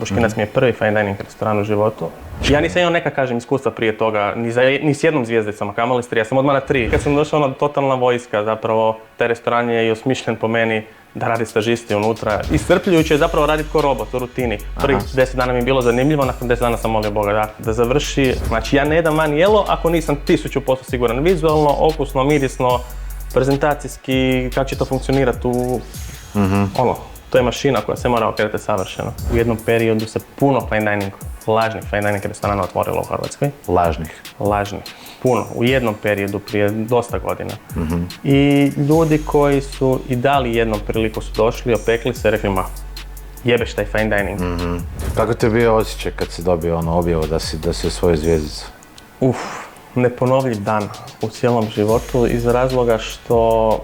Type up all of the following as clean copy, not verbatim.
Boškinac mi je prvi fine dining restoran u životu. Ja nisam imao neka, kažem, iskustva prije toga, ni s jednom zvijezdicom, a kamoli s tri, ja sam odmah na 3. Kad sam došao, totalna vojska, zapravo, taj restoran je i osmišljen po meni da radi stažisti unutra. Iscrpljujuće je zapravo raditi ko robot u rutini. Prvih 10 dana mi je bilo zanimljivo, nakon 10 dana sam molio Boga da završi. Znači, ja ne jedam van jelo ako nisam 1000% siguran. Vizualno, okusno, mirisno, prezentacijski, kako će to funkcionirati u... To je mašina koja se mora okretati savršeno. U jednom periodu se puno fine dining, lažnih fine dining restorana otvorilo u Hrvatskoj. Lažnih. Puno. U jednom periodu, prije dosta godina. I ljudi koji su i dali jednom priliku su došli, opekli se, rekli jebeš taj fine dining. Kako ti je bio osjećaj kad si dobio objavu da si osvojio zvjezdicu? Neponovljiv dan u cijelom životu iz razloga što...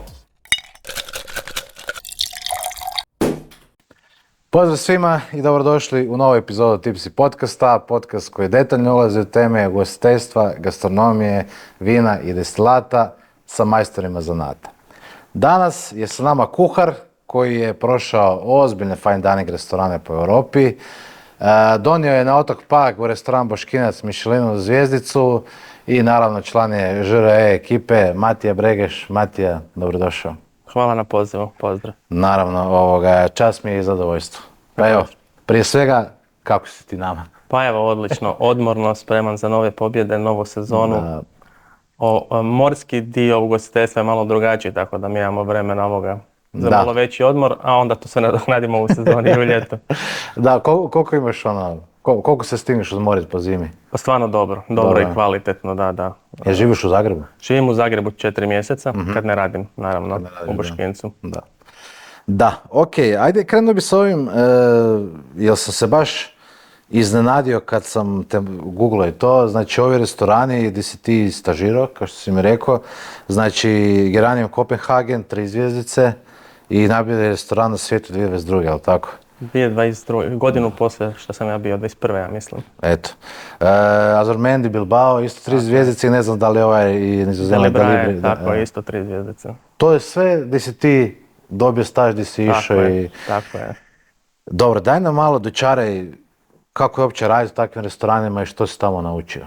Pozdrav svima i dobrodošli u novu epizodu Tipsy podcasta, podcast koji detaljno ulazi u teme ugostiteljstva, gastronomije, vina i destilata sa majstorima zanata. Danas je sa nama kuhar koji je prošao ozbiljne fine dining restorane po Europi. Donio je na otok Pag u restoran Boškinac Michelinovu zvjezdicu i naravno član je ŽRE ekipe Matija Bregeš. Matija, dobrodošao. Hvala na pozivu, pozdrav. Naravno, čast mi je i zadovoljstvo. Pa evo, prije svega, kako si ti nama? Pa evo, odlično, odmorno, spreman za nove pobjede, novu sezonu. Morski dio ugostiteljstva je malo drugačiji, tako da mi imamo vremena za malo veći odmor, a onda to sve nadoknadimo u sezoni i u ljetu. Da, koliko imaš koliko se stigneš odmoriti po zimi? Pa stvarno dobro i kvalitetno, da. Ja živiš u Zagrebu? Živim u Zagrebu 4 mjeseca, kad ne radim, naravno, u Boškincu. Da, okej, ajde krenuo bi s ovim, jer sam se baš iznenadio kad sam te googlao i to, znači ovi restorani gdje si ti stažirao, kao što si mi rekao, znači Geranium Copenhagen, 3 zvjezdice i najbolji restoran na svijetu 2022, je li tako? 2022, godinu poslije što sam ja bio, 21. ja mislim. Eto. Azurmendi Bilbao, isto 3 zvjezdice i ne znam da li ovaj i Nizozemlje Dalibri. Tako je, isto 3 zvjezdice. To je sve gdje si ti dobio staž, gdje si išao i... Tako je. Dobro, daj nam malo dočaraj kako je uopće raditi u takvim restoranima i što si tamo naučio.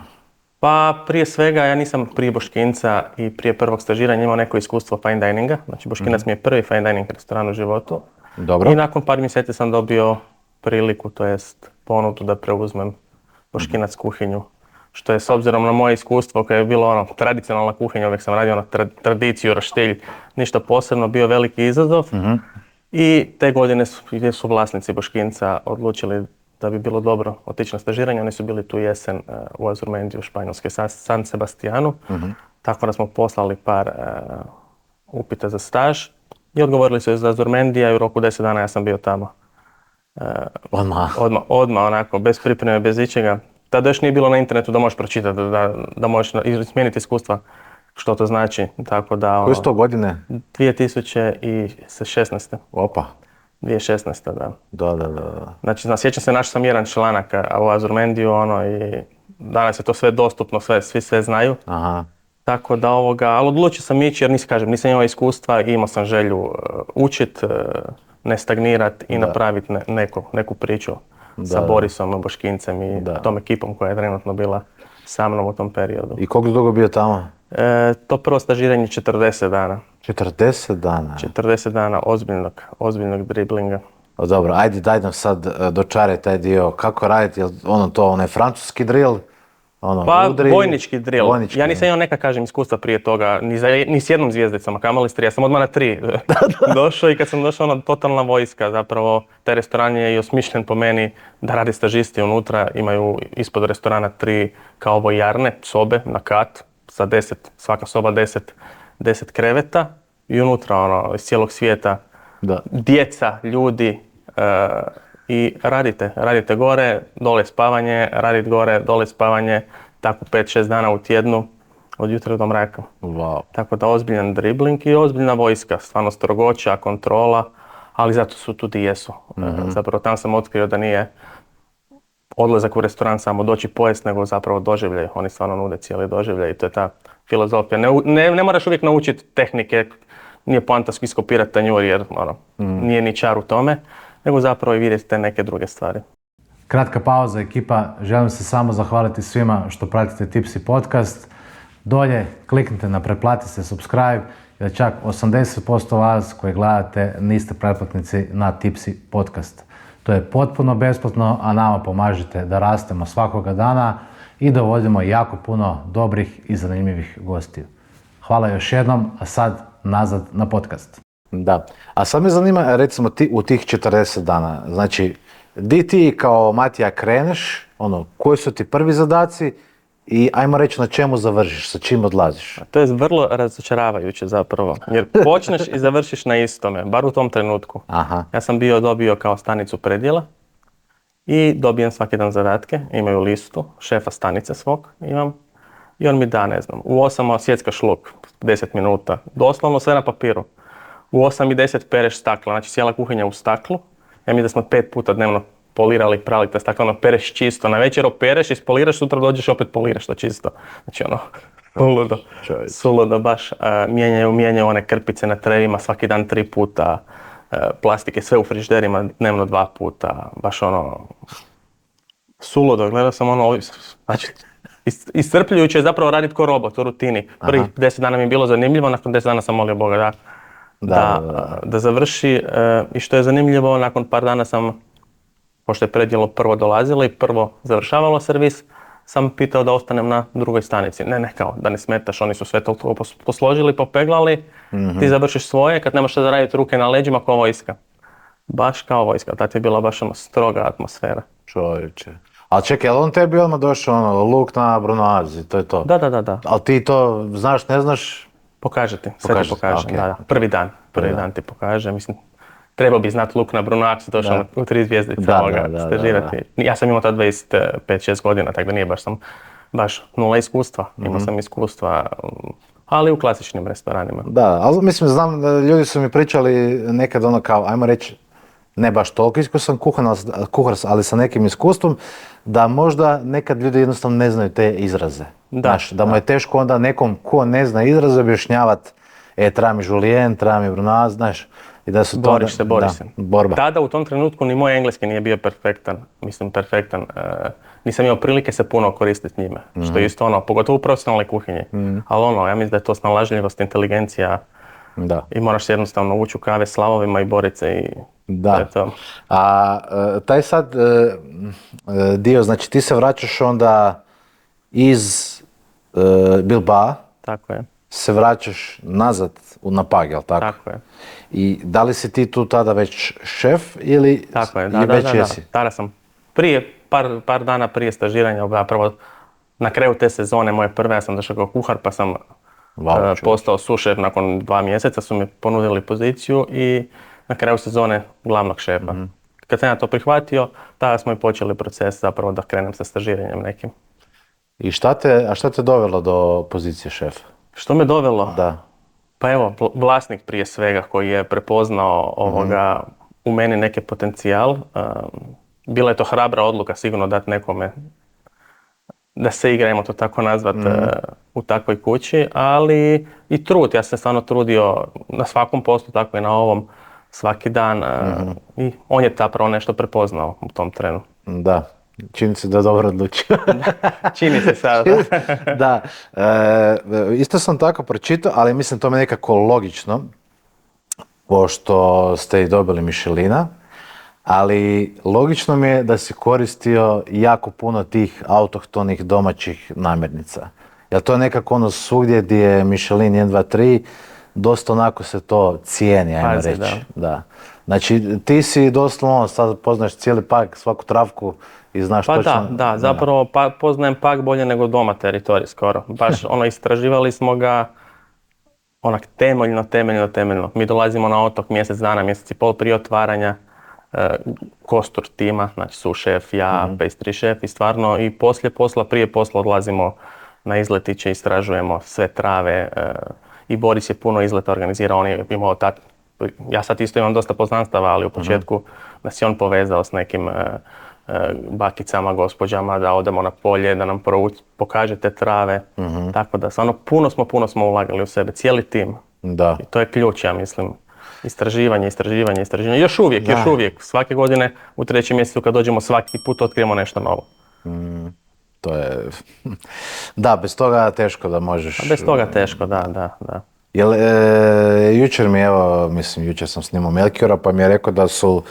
Pa prije svega ja nisam prije Boškinca i prije prvog stažiranja imao neko iskustvo fine dininga. Znači Boškinac mi je prvi fine dining restoran u životu. Dobro. I nakon par mjeseci sam dobio priliku, to jest ponudu da preuzmem Boškinac kuhinju. Što je s obzirom na moje iskustvo koje je bilo tradicionalna kuhinja, uvijek sam radio tradiciju, roštilj, ništa posebno, bio veliki izazov. I te godine su vlasnici Boškinca odlučili da bi bilo dobro otići na stažiranje. Oni su bili tu jesen u Azurmendiju u Španjolskoj, San Sebastianu. Tako da smo poslali par upita za staž i odgovorili su iz Azurmendija i u roku 10 dana ja sam bio tamo. Odmah, onako, bez pripreme, bez ičega. Tada još nije bilo na internetu da možeš pročitati, da možeš izmijeniti iskustva što to znači. Tako da, koje su to godine? 2016. Opa. 2016. da. Da. Znači, sjećam se, našao sam jedan članak u Azurmendiju, i danas je to sve dostupno, svi sve znaju. Aha. Tako da ali odlučio sam ići jer nisam imao iskustva i imao sam želju učit, ne stagnirat i napraviti neku priču sa Borisom, Boškincem i tom ekipom koja je trenutno bila sa mnom u tom periodu. I koliko dugo bio tamo? To prvo stažiranje 40 dana. 40 dana? 40 dana ozbiljnog driblinga. Dobro, ajde daj nam sad dočaraj taj dio, kako raditi, onaj francuski drill? Vojnički drill. Ja nisam imao neka, kažem, iskustva prije toga, ni s jednom zvijezdicom, a kamoli s 3, ja sam odmah na 3 došao i kad sam došao, totalna vojska, zapravo taj restoran je i osmišljen po meni da radi stažisti unutra, imaju ispod restorana 3 kao vojarne, sobe na kat, sa 10, svaka soba 10 kreveta i unutra iz cijelog svijeta djeca, ljudi, i radite gore, dole spavanje, radite gore, dole spavanje, tako 5-6 dana u tjednu, od jutra do mraka. Wow. Tako da ozbiljan dribling i ozbiljna vojska, stvarno strogoća, kontrola, ali zato su tu di jesu. Zapravo tam sam otkrio da nije odlazak u restoran samo doći pojest, nego zapravo doživljaj. Oni stvarno nude cijeli doživljaj i to je ta filozofija. Ne moraš uvijek naučiti tehnike, nije poanta iskopirati tanjur jer nije ni čar u tome, nego zapravo i vidjeti te neke druge stvari. Kratka pauza, ekipa. Želim se samo zahvaliti svima što pratite Tipsy podcast. Dolje kliknite na pretplati se, subscribe, jer čak 80% vas koji gledate niste pretplatnici na Tipsy podcast. To je potpuno besplatno, a nama pomažete da rastemo svakoga dana i da uvodimo jako puno dobrih i zanimljivih gostiju. Hvala još jednom, a sad nazad na podcast. Da, a sad me zanima, recimo ti u tih 40 dana, znači, di ti kao Matija kreneš, koji su ti prvi zadaci i ajmo reći na čemu završiš, sa čim odlaziš? To je vrlo razočaravajuće zapravo, jer počneš i završiš na istome, bar u tom trenutku. Aha. Ja sam dobio kao stanicu predjela i dobijem svaki dan zadatke, imaju listu šefa stanice svog imam i on mi da, ne znam, u 8 sjeckaš luk, 10 minuta, doslovno sve na papiru. U 8 i 10 pereš stakla, znači cijela kuhinja u staklu. Ja mislim da smo 5 puta dnevno polirali i prali ta stakla, pereš čisto, na večer opereš, ispoliraš, sutra dođeš i opet poliraš to čisto. Znači suludo baš. Mijenjaju one krpice na trevima svaki dan 3 puta, plastike sve u frižiderima dnevno 2 puta, baš suludo, gledao sam znači iscrpljujuće je zapravo raditi ko robot u rutini. Prvih 10 dana mi je bilo zanimljivo, nakon 10 dana sam molio Boga da završi. I što je zanimljivo, nakon par dana sam, pošto je predjelo prvo dolazilo i prvo završavalo servis, sam pitao da ostanem na drugoj stanici. Ne, kao da ne smetaš, oni su sve toliko posložili, popeglali, ti završiš svoje, kad nemaš šta da raditi, ruke na leđima kao vojska. Baš kao vojska, tad je bila baš stroga atmosfera. Čovječe. Ali čekaj, je li on tebi odmah došao luk na brunoazi, to je to? Da. Ali ti to znaš, ne znaš? Pokaže ti, sve ti pokaže, da. Prvi dan ti pokaže, mislim, trebao bi znati luk na brunoazi, došao u 3 zvjezdice stažirati. Ja sam imao tad 25-6 godina, tako da nije baš nula iskustva, imao sam iskustva, ali u klasičnim restoranima. Da, ali mislim, znam, ljudi su mi pričali nekad kao, ajmo reći, ne baš toliko iskusan kuhar, ali sa nekim iskustvom, da možda nekad ljudi jednostavno ne znaju te izraze. Da mu je teško onda nekom ko ne zna izraze objašnjavati, treba mi julienne, treba mi brunoise, znaš. I da su boriš se. Borba. Tada u tom trenutku ni moj engleski nije bio perfektan. Nisam imao prilike se puno koristiti njime, što je isto pogotovo u profesionalnoj kuhinji. Ali ja mislim da je to snalažljivost, inteligencija. Da. I moraš se jednostavno ući u kave s lavovima i boriti se i to je to. A taj sad dio, znači ti se vraćaš onda iz Bilbao, tako je, se vraćaš nazad na Pag, jel tako? Tako je. I da li si ti tu tada već šef ili tako je, već jesi? Tada sam par dana prije stažiranja, zapravo na kraju te sezone moje prve, ja sam došao kao kuhar pa sam postao sušef nakon 2 mjeseca, su mi ponudili poziciju i na kraju sezone glavnog šefa. Kad sam ja to prihvatio, tada smo i počeli proces zapravo da krenem sa stažiranjem nekim. I šta te dovelo do pozicije šefa? Što me dovelo? Da. Pa evo, vlasnik prije svega koji je prepoznao u meni neki potencijal. Bila je to hrabra odluka sigurno dati nekome da se igra, ajmo to tako nazvat, u takvoj kući, ali i trud. Ja sam se stvarno trudio na svakom poslu, tako i na ovom, svaki dan. I on je zapravo nešto prepoznao u tom trenu. Da, čini se da je dobro odlučio. Čini se sad. Da, isto sam tako pročitao, ali mislim to mi je nekako logično, pošto ste i dobili Michelina. Ali logično mi je da si koristio jako puno tih autohtonih domaćih namirnica. Jer to je nekako svugdje gdje je Michelin 1, 2, 3, dosta onako se to cijeni, ajmo reći. Da. Znači ti si doslovno, sad poznaš cijeli Pag, svaku travku i znaš točno... Da, zapravo poznajem Pag bolje nego doma teritorij skoro. Baš istraživali smo ga onak temeljno. Mi dolazimo na otok mjesec dana, mjesec i pol prije otvaranja. Kostur tima, znači su šef, ja, pastry šef i stvarno i poslije posla, prije posla odlazimo na izletiće, istražujemo sve trave i Boris je puno izleta organizirao, on je imao ja sad isto imam dosta poznanstava, ali u početku nas je on povezao s nekim bakicama, gospođama, da odemo na polje, da nam pokaže te trave, tako da stvarno puno smo ulagali u sebe, cijeli tim. Da. I to je ključ, ja mislim. Istraživanje. Još uvijek. Svake godine u 3. mjesecu kad dođemo svaki put otkrijemo nešto novo. To je... Da, bez toga teško da možeš... Bez toga teško, da. Jel, jučer sam snimao Melchiora pa mi je rekao da su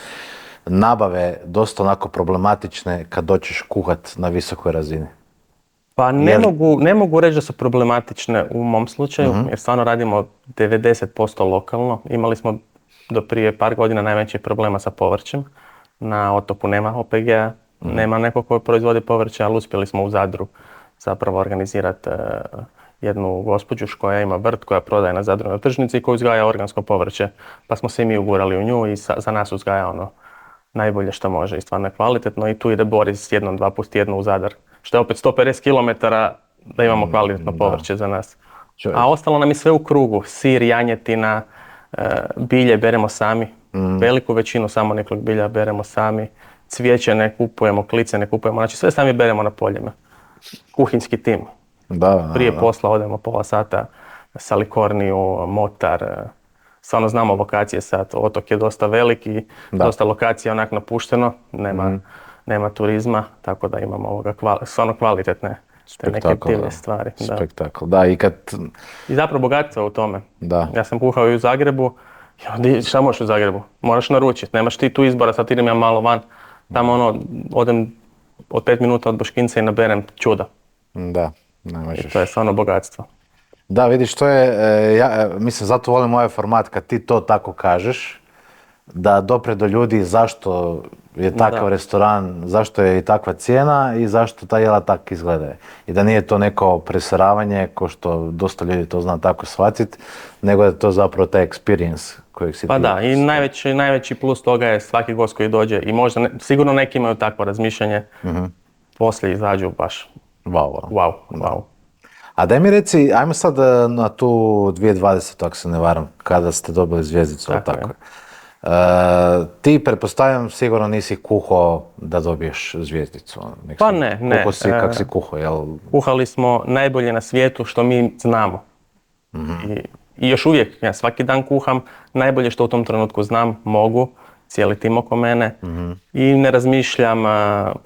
nabave dosta onako problematične kad doćeš kuhat na visokoj razini. Pa ne mogu reći da su problematične u mom slučaju, jer stvarno radimo 90% lokalno. Imali smo do prije par godina najvećih problema sa povrćem. Na otoku nema OPG-a, nema neko koji proizvodi povrće, ali uspjeli smo u Zadru zapravo organizirati jednu gospođu koja ima vrt, koja prodaje na Zadru na tržnici i koja uzgaja organsko povrće. Pa smo se i mi ugurali u nju i za nas uzgaja ono najbolje što može i stvarno je kvalitetno. I tu ide Boris 1-2 puta tjedno u Zadar, što je opet 150 km da imamo kvalitetno povrće za nas. A ostalo nam je sve u krugu, sir, janjetina, bilje beremo sami, veliku većinu samonikog bilja beremo sami, cvijeće ne kupujemo, klice ne kupujemo, znači sve sami beremo na poljima. Kuhinjski tim. Prije posla odemo pola sata Salikorniju, Motar, stvarno znamo lokacije sad, otok je dosta velik i dosta lokacija onak napušteno, nema turizma, tako da imamo stvarno kvalitetne te neke divne stvari. Spektakl, I zapravo bogatstvo u tome. Da. Ja sam kuhao i u Zagrebu, šta možeš u Zagrebu? Moraš naručiti, nemaš ti tu izbora, sad idem ja malo van, tamo odem od 5 minuta od Boškinca i naberem čuda. Da, ne možeš. I to je stvarno bogatstvo. Da, vidiš, to je, mislim, zato volim ovaj format kad ti to tako kažeš, da dopre do ljudi zašto je takav restoran, zašto je i takva cijena i zašto ta jela tako izgledaju. I da nije to neko presaravanje, ko što dosta ljudi to zna tako shvatiti, nego da je to zapravo taj experience kojeg si ti... Pa da, i najveći plus toga je svaki gost koji dođe i možda, sigurno neki imaju takvo razmišljanje, poslije izađu baš wow. A daj mi reci, ajmo sad na tu 2020, ako se ne varam, kada ste dobili zvjezdicu, tako. Ti, pretpostavljam, sigurno nisi kuhao da dobiješ zvjezdicu. Pa ne. Kuhao si kak si kuhao, jel? Kuhali smo najbolje na svijetu što mi znamo. I još uvijek, ja svaki dan kuham najbolje što u tom trenutku znam, mogu, cijeli tim oko mene. I ne razmišljam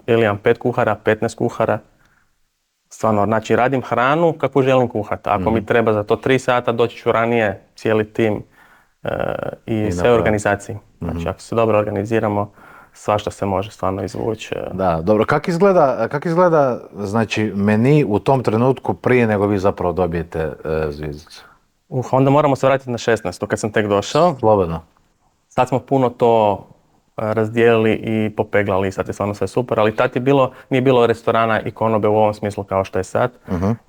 ili imam 5 kuhara, 15 kuhara. Stvarno, znači radim hranu kako želim kuhati. Ako mi treba za to 3 sata, doći ću ranije, cijeli tim i sve organizaciji. Znači, ako se dobro organiziramo, svašta se može stvarno izvući. Da, dobro. Kak izgleda, znači, meni u tom trenutku prije nego vi zapravo dobijete zvjezdicu? Onda moramo se vratiti na 16. kad sam tek došao. Slobodno. Sad smo puno to razdijelili i popeglali i sad je stvarno sve super, ali tad nije bilo restorana i konobe u ovom smislu kao što je sad.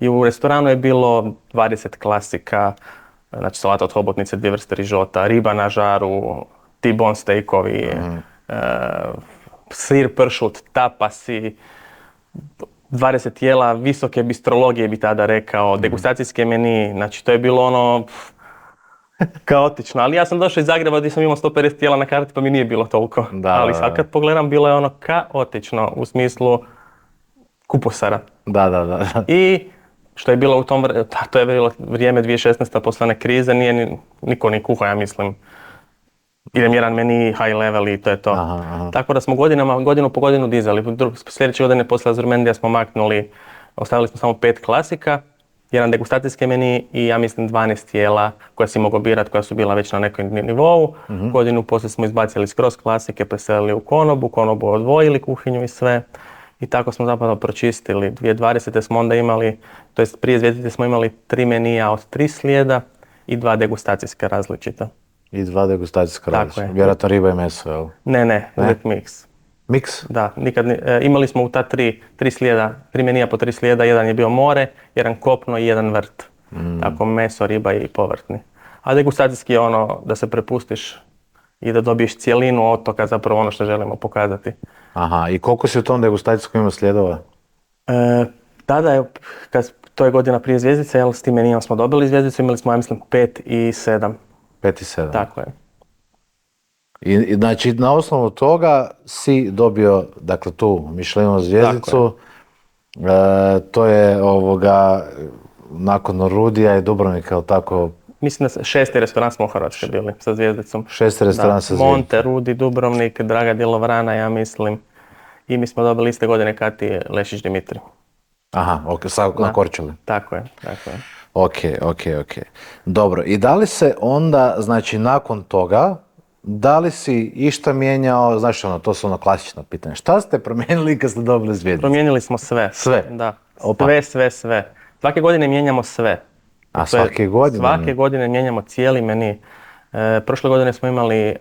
I u restoranu je bilo 20 klasika, znači salata od hobotnice, 2 vrste rižota, riba na žaru, T-bone steakovi, sir pršut, tapasi, 20 jela, visoke bistrologije bi tada rekao, degustacijske meni, znači to je bilo ono kaotično, ali ja sam došao iz Zagreba gdje sam imao 150 jela na karti pa mi nije bilo toliko, ali sad kad pogledam bilo je ono kaotično u smislu kupusara. Da. I što je bilo to je bilo vrijeme 2016. posle one krize, nije niko ni kuhao, ja mislim. Idem jedan meni high level i to je to. Aha. Tako da smo godinu po godinu dizali. Sljedeće godine posle Azurmendija smo maknuli, ostavili smo samo 5 klasika, jedan degustacijski meni i ja mislim 12 jela koja si mogao birati, koja su bila već na nekom nivou. Godinu poslije smo izbacili skroz klasike, preselili u konobu odvojili kuhinju i sve. I tako smo zapravo pročistili. 2020. smo onda imali, to jest prije zvjezdice smo imali 3 menija od 3 slijeda i 2 degustacijska različita. I 2 degustacijska različita. Vjerojatno riba i meso, jel? Ne, uvijek miks. Miks? Da, imali smo u ta 3 slijeda, 3 menija po 3 slijeda, jedan je bio more, jedan kopno i jedan vrt. Tako meso, riba i povrtni. A degustacijski je ono da se prepustiš i da dobiješ cijelinu otoka, zapravo ono što želimo pokazati. Aha, i koliko si u tom degustacijskom imao slijedova? Tada je, to je godina prije zvjezdice, s tim menijom smo dobili zvjezdicu, imali smo, ja mislim, 5 i 7. 5 i 7. Tako je. I znači, na osnovu toga si dobio, dakle, tu Michelinovu zvjezdicu. To je nakon Rudija i Dubrovnika, je li tako? Mislim da 6. restoran smo u Hrvatskoj bili sa zvijezdicom. 6. restoran sa zvijezdicom. Monte, Rudi, Dubrovnik, Draga Djelovrana, ja mislim. I mi smo dobili iste godine Kati Lešić Dimitri. Aha, ok, sad na Korčuli. Tako je. Ok. Dobro, i da li se onda, znači nakon toga, da li si išta mijenjao, znači to su klasična pitanja. Šta ste promijenili kad ste dobili zvijezdicu? Promijenili smo sve. Sve? Da. Opa. Sve. Svake godine mijenjamo sve. A svake godine? Svake godine mijenjamo cijeli meni. Prošle godine smo imali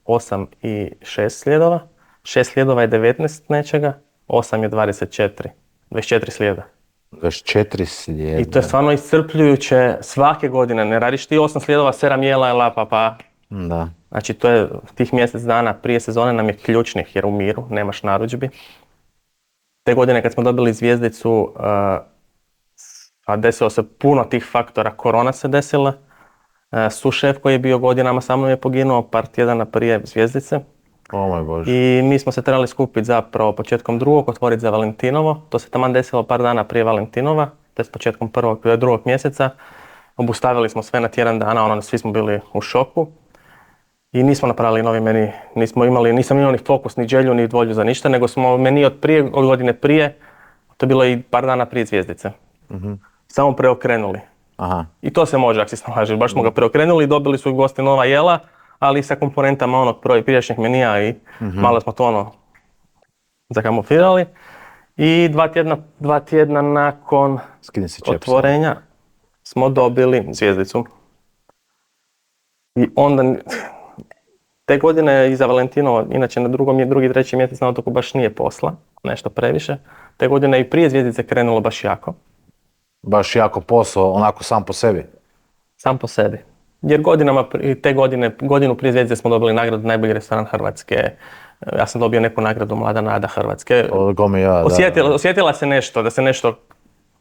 8 i 6 slijedova. 6 slijedova je 19 nečega, 8 je 24. 24 slijeda. 24 slijeda. I to je stvarno iscrpljujuće svake godine. Ne radiš ti 8 slijedova, seram jela i lapa pa. Da. Znači to je tih mjesec dana prije sezone nam je ključnih jer u miru, nemaš narudžbi. Te godine kad smo dobili zvijezdicu, a desilo se puno tih faktora, korona se desila. Sušef koji je bio godinama sa mnom je poginuo par tjedana prije zvijezdice. O moj Bože. I mi smo se trebali skupiti zapravo početkom drugog, otvoriti za Valentinovo. To se taman desilo par dana prije Valentinova, to je s početkom drugog mjeseca. Obustavili smo sve na tjedan dana, svi smo bili u šoku. I nismo napravili novi meni, nisam imao ni fokus, ni želju, ni volju za ništa, nego smo meni od godine prije, to je bilo i par dana prije zvijezdice. Samo preokrenuli. Aha. I to se može, ako si snalažiš. Baš smo ga preokrenuli i dobili su gosti nova jela, ali sa komponentama onog prijašnjeg menija i malo smo to zakamuflirali. I dva tjedna nakon otvorenja smo dobili zvijezdicu. I onda, te godine iza Valentinova, inače na drugi, treći mjesec na otoku baš nije posla, nešto previše. Te godine i prije zvijezdice krenulo baš jako. Baš jako posao, onako sam po sebi? Sam po sebi. Jer godinu prije zvijezdice smo dobili nagradu najbolji restoran Hrvatske. Ja sam dobio neku nagradu Mlada nada Hrvatske. Osjetila se nešto, da se nešto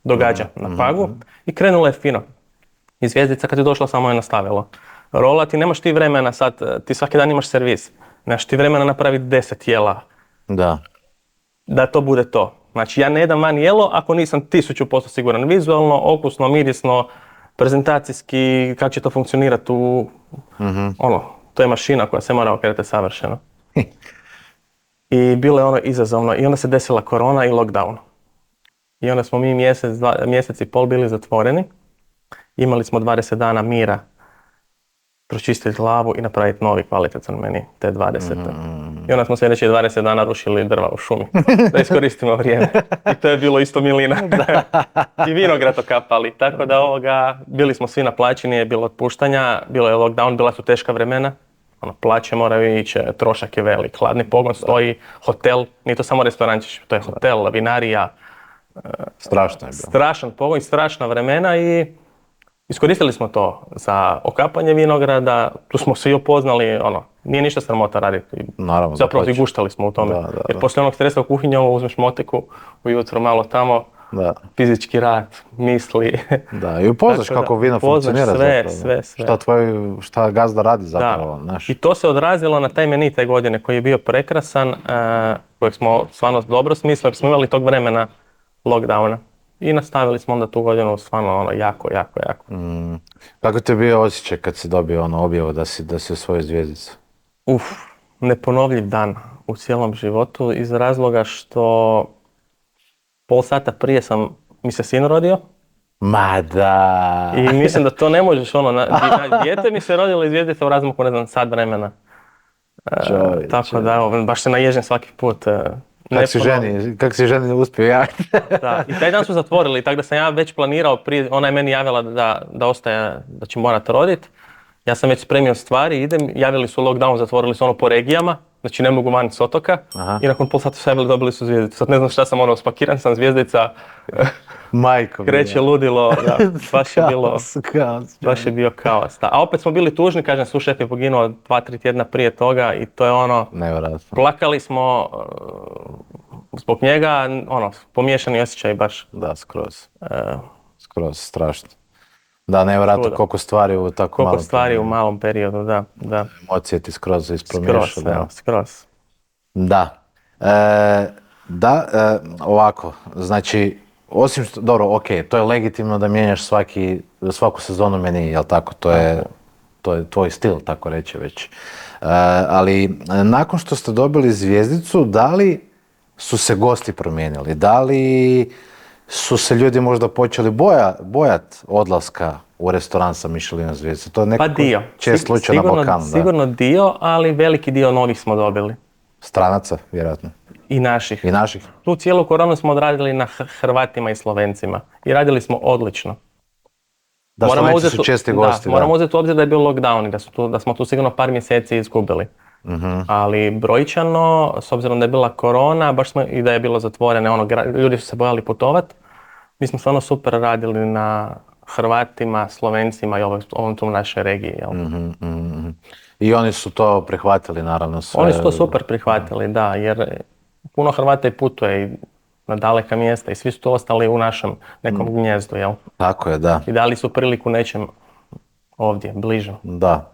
događa na Pagu i krenulo je fino. I zvijezdica kad je došla samo je nastavilo. Rola, ti nemaš ti vremena sad, ti svaki dan imaš servis. Nemaš ti vremena napraviti 10 jela. Da to bude to. Znači ja ne jedam van jelo ako nisam 1000% siguran vizualno, okusno, mirisno, prezentacijski, kako će to funkcionirati to je mašina koja se mora okretati savršeno. I bilo je izazovno i onda se desila korona i lockdown. I onda smo mi mjesec i pol bili zatvoreni. Imali smo 20 dana mira pročistiti glavu i napraviti novi kvalitetan meni, te 20. I onda smo sljedeći 20 dana rušili drva u šumi, da iskoristimo vrijeme. I to je bilo isto milina. I vinograd okapali, tako da bili smo svi naplaćeni, je bilo otpuštanja, bilo je lockdown, bila su teška vremena. Plaće moraju ići, trošak je velik, hladni pogon stoji, hotel, nije to samo restorančić, to je hotel, vinarija. Strašno je bilo. Strašan pogon i strašna vremena i iskoristili smo to za okapanje vinograda, tu smo svi upoznali, nije ništa sramota raditi. Naravno, zapravo i guštali smo u tome. Jer poslije onog stresa u kuhinji uzmeš motiku, ujutro malo tamo, fizički rad, misli. Da, i upoznaš kako vino funkcionira zapravo. Sve. Šta gazda radi zapravo. I to se odrazilo na taj meni te godine koji je bio prekrasan, kojeg smo stvarno dobro smislili, jer smo imali tog vremena lockdowna. I nastavili smo onda tu godinu stvarno jako. Kako ti je bio osjećaj kad si dobio objavu da si osvojio zvijezdicu? Neponovljiv dan u cijelom životu iz razloga što pol sata prije mi se sin rodio. Ma da! I mislim da to ne možeš dijete mi se rodilo iz zvijezdice u razmaku, sat vremena. Tako da, baš se naježim svaki put. Kak si ženi uspio ja? Da, i taj dan su zatvorili, tako da sam ja već planirao prije, ona je meni javila da ostaje, da će morati roditi. Ja sam već spremio stvari, idem, javili su lockdown, zatvorili su po regijama, znači ne mogu vaniti s otoka. I nakon pol sata su javili, dobili su zvijezdicu. Sad ne znam šta sam spakiran sam zvijezdica. Majko kreće ludilo, da, baš je bio kaos. Da. A opet smo bili tužni, kažem, sušef je poginuo 2-3 tjedna prije toga i to je nevjerojatno. Plakali smo zbog njega, pomiješani osjećaj baš. Da, skroz strašno. Da, nevjerojatno koliko stvari u tako malom periodu. Koliko stvari u malom periodu, da. Emocije ti skroz ispromiješaju. Skroz. Da. Ovako, znači, osim što, dobro, ok, to je legitimno da mijenjaš svaku sezonu meni, jel tako? To je tvoj stil, tako reći već. Ali nakon što ste dobili zvjezdicu, da li su se gosti promijenili? Da li su se ljudi možda počeli bojati odlaska u restoran sa Michelin zvjezdicom? To je Pa dio. čest slučaj na Balkanu. Sigurno dio, ali veliki dio novih smo dobili. Stranaca, vjerojatno. I naših. I naših. Tu cijelu koronu smo odradili na Hrvatima i Slovencima. I radili smo odlično. Da, Slovenci su česti gosti. Moramo uzeti u obzir da je bio lockdown i da smo tu sigurno par mjeseci izgubili. Ali brojčano, s obzirom da je bila korona, i da je bilo zatvorene, ljudi su se bojali putovati, mi smo stvarno super radili na Hrvatima, Slovencima i ovom tu našoj regiji. Jel? I oni su to prihvatili, naravno. Sve. Oni su to super prihvatili, da, jer puno Hrvata i putuje i na daleka mjesta i svi su tu ostali u našem nekom gnjezdu, jel? Tako je, da. I dali su priliku nečem ovdje, bliže. Da.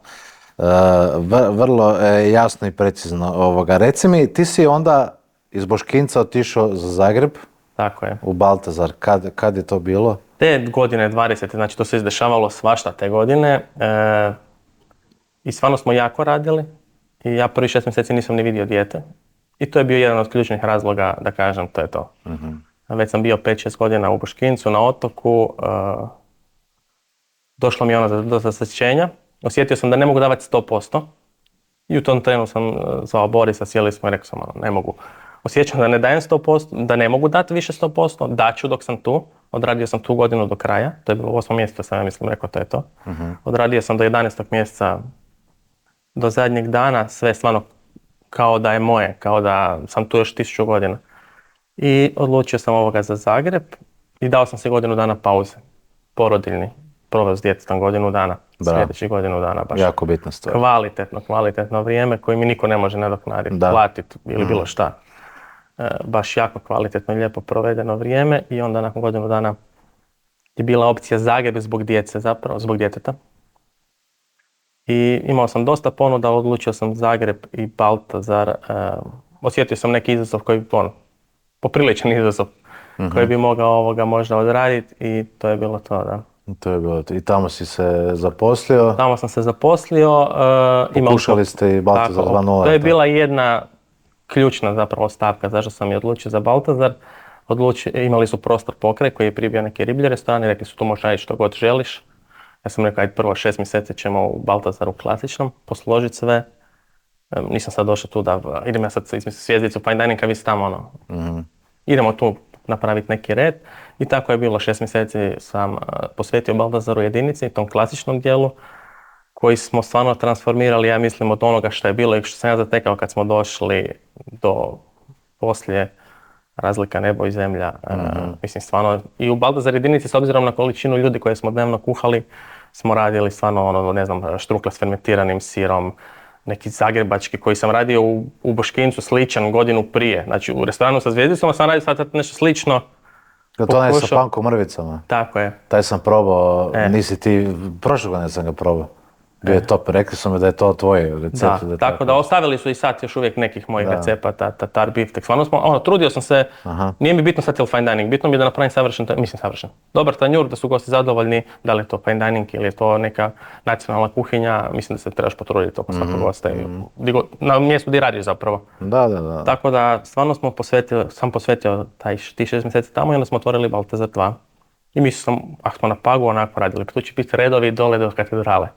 Vrlo jasno i precizno. Reci mi, ti si onda iz Boškinca otišao za Zagreb? Tako je. U Baltazar. Kad je to bilo? Te godine 20. Znači to se izdešavalo svašta te godine. I stvarno smo jako radili. I ja prvi 6 mjeseci nisam ni vidio dijete. I to je bio jedan od ključnih razloga da kažem to je to. Već sam bio 5-6 godina u Boškincu na otoku. Došlo mi je do zasjećenja. Osjetio sam da ne mogu davati 100%. I u tom trenu sam zvao Borisa, sjeli smo i rekao sam ne mogu. Osjećam da ne dajem 100%, da ne mogu dati više 100%, daću dok sam tu. Odradio sam tu godinu do kraja, to je bilo u 8. mjesecu, sam ja mislim rekao to je to. Odradio sam do 11. mjeseca, do zadnjeg dana, sve stvarno kao da je moje, kao da sam tu još 1000 godina. I odlučio sam za Zagreb i dao sam se godinu dana pauze, porodiljni. Proveo s djetetom godinu dana, sljedećih godinu dana. Baš jako bitna stvar. Kvalitetno vrijeme koje mi niko ne može nadoknaditi, platiti ili bilo šta. Baš jako kvalitetno i lijepo provedeno vrijeme i onda nakon godinu dana je bila opcija Zagreb zbog djece zapravo, zbog djeteta. I imao sam dosta ponuda, odlučio sam Zagreb i Baltazar. Osjetio sam neki izazov koji, popriličan izazov koji bi mogao možda odraditi i to je bilo to, da. To je bilo to. I tamo si se zaposlio? Tamo sam se zaposlio. Pokušali ste i Baltazar 2.0. To je bila jedna ključna zapravo stavka zašto sam i odlučio za Baltazar. Imali su prostor pokraj koji je prije bio neki riblji restoran i rekli su tu možeš raditi što god želiš. Ja sam rekao, ajde prvo 6 mjeseci ćemo u Baltazaru klasičnom posložiti sve. Nisam sad došao tu da idem ja sad izmisliti zvjezdicu fine dining, a vi ste tamo idemo tu napraviti neki red. I tako je bilo, 6 mjeseci sam posvetio Baltazaru jedinici, tom klasičnom dijelu, koji smo stvarno transformirali, ja mislim, od onoga što je bilo i što sam ja zatekao kad smo došli do poslije razlika nebo i zemlja. Mislim, stvarno, i u Baltazar jedinici, s obzirom na količinu ljudi koje smo dnevno kuhali, smo radili stvarno, štrukle s fermentiranim sirom, neki zagrebački koji sam radio u Boškincu sličan godinu prije. Znači, u restoranu sa zvjezdicama sam radio sad nešto slično. To je sa panko mrvicama? Tako je. Taj sam probao, nisi ti, prošle godine sam ga probao. Bio je top, rekli su mi da je to tvoj recept. Da, tako da ostavili su i sad još uvijek nekih mojih recepata, tatar biftek. Stvarno smo, trudio sam se, nije mi bitno sad ili fine dining, bitno mi je da napravim savršen. Dobar tanjur, da su gosti zadovoljni, da li je to fine dining ili je to neka nacionalna kuhinja, mislim da se trebaš potruditi oko svakog gosta. Na mjestu gdje radiš zapravo. Da. Tako da stvarno sam posvetio tih 6 mjeseci tamo i onda smo otvorili Baltazar 2. I mislio sam, smo na Pagu onako radili, tu će biti redovi dole do katedrale.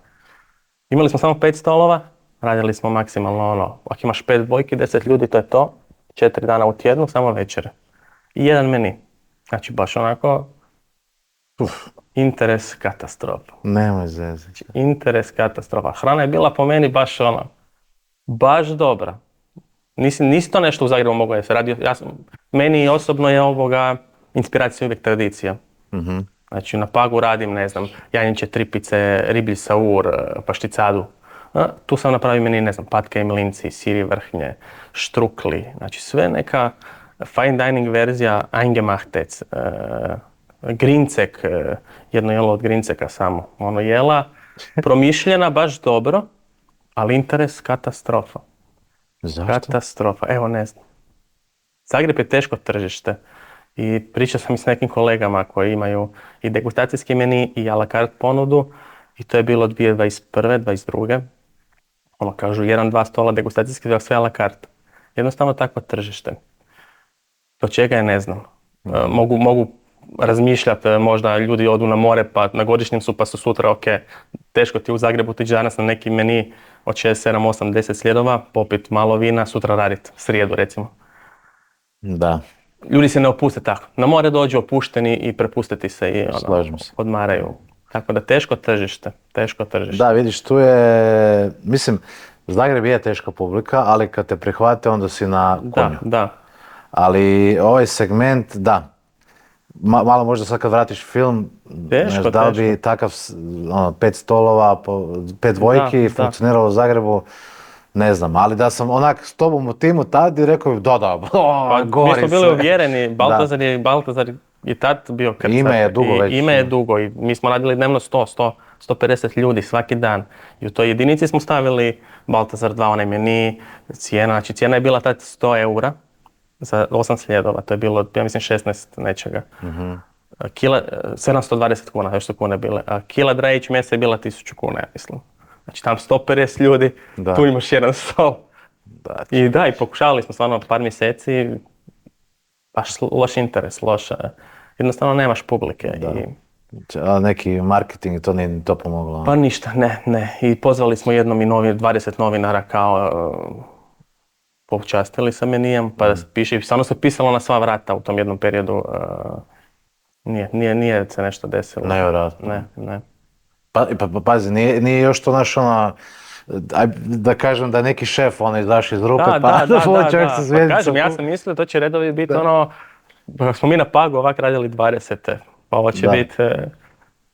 Imali smo samo 5 stolova, radili smo maksimalno ako imaš 5 dvojki, 10 ljudi, to je to. 4 dana u tjednu, samo večere. I jedan meni. Znači baš onako, interes katastrofa. Nemoj zezati. Interes katastrofa. Hrana je bila po meni baš dobra. Nisi to nešto u Zagrebu mogao je se radio. Meni osobno je inspiracija uvijek tradicija. Znači na Pagu radim, janjiće, tripice, riblji saur, pašticadu. Tu sam napravio meni, patke i mlinci, siri vrhnje, štrukli. Znači sve neka fine dining verzija, eingemachtec, grincek, jedno jelo od grinceka samo. Jela promišljena, baš dobro, ali interes katastrofa. Zašto? Katastrofa, evo ne znam. Zagreb je teško tržište. I pričao sam i s nekim kolegama koji imaju i degustacijski meni i a la carte ponudu i to je bilo 2021. 2022. Ono kažu, 1-2 stola degustacijski, sve a la carte. Jednostavno takvo tržište. Do čega je ne znam. Mogu razmišljati, možda ljudi odu na more pa na godišnjem su pa su sutra ok, teško ti u Zagrebu tići danas na neki meni od 6, 7, 8, 10 sljedova, popit malo vina, sutra raditi, srijedu recimo. Da. Ljudi se ne opuste tako. Na more dođu opušteni i prepustiti se i odmaraju. Tako da teško tržište. Da, vidiš, tu je, mislim, Zagreb je teška publika, ali kad te prihvate onda si na konju. Da. Ali ovaj segment, da, malo možda sad kad vratiš film, da li bi takav 5 stolova, 5 dvojki funkcioniralo u Zagrebu, ne znam, ali da sam onak s tobom u timu tad i rekao bi da, gori se. Mi smo bili uvjereni, Baltazar je tad bio krcat. Ime je dugo i mi smo radili dnevno 150 ljudi svaki dan. I u toj jedinici smo stavili Baltazar 2, onaj meni, cijena, znači cijena je bila tad 100 eura. Za 8 sljedova, to je bilo, ja mislim, 16 nečega. Kila, 720 kuna, još su kune bile. A kila drajić mesa je bila 1000 kuna, ja mislim. Znači tam 150 ljudi, tu imaš jedan stol. I pokušavali smo stvarno par mjeseci, baš loš interes, jednostavno nemaš publike. A neki marketing, to nije to pomoglo? Pa ništa, ne. I pozvali smo jednom i 20 novinara kao počastili sa menijem, pa piše, stvarno se pisalo na sva vrata u tom jednom periodu. Nije se nešto desilo. Nevjerojatno. Ne. Pa pazi, nije još to naš da kažem da neki šef izaš iz rupe, čovjek sa zvjezdicom. Pa kažem, ja sam mislio to će redovi biti smo mi na Pagu ovak radili 20. Pa ovo će biti,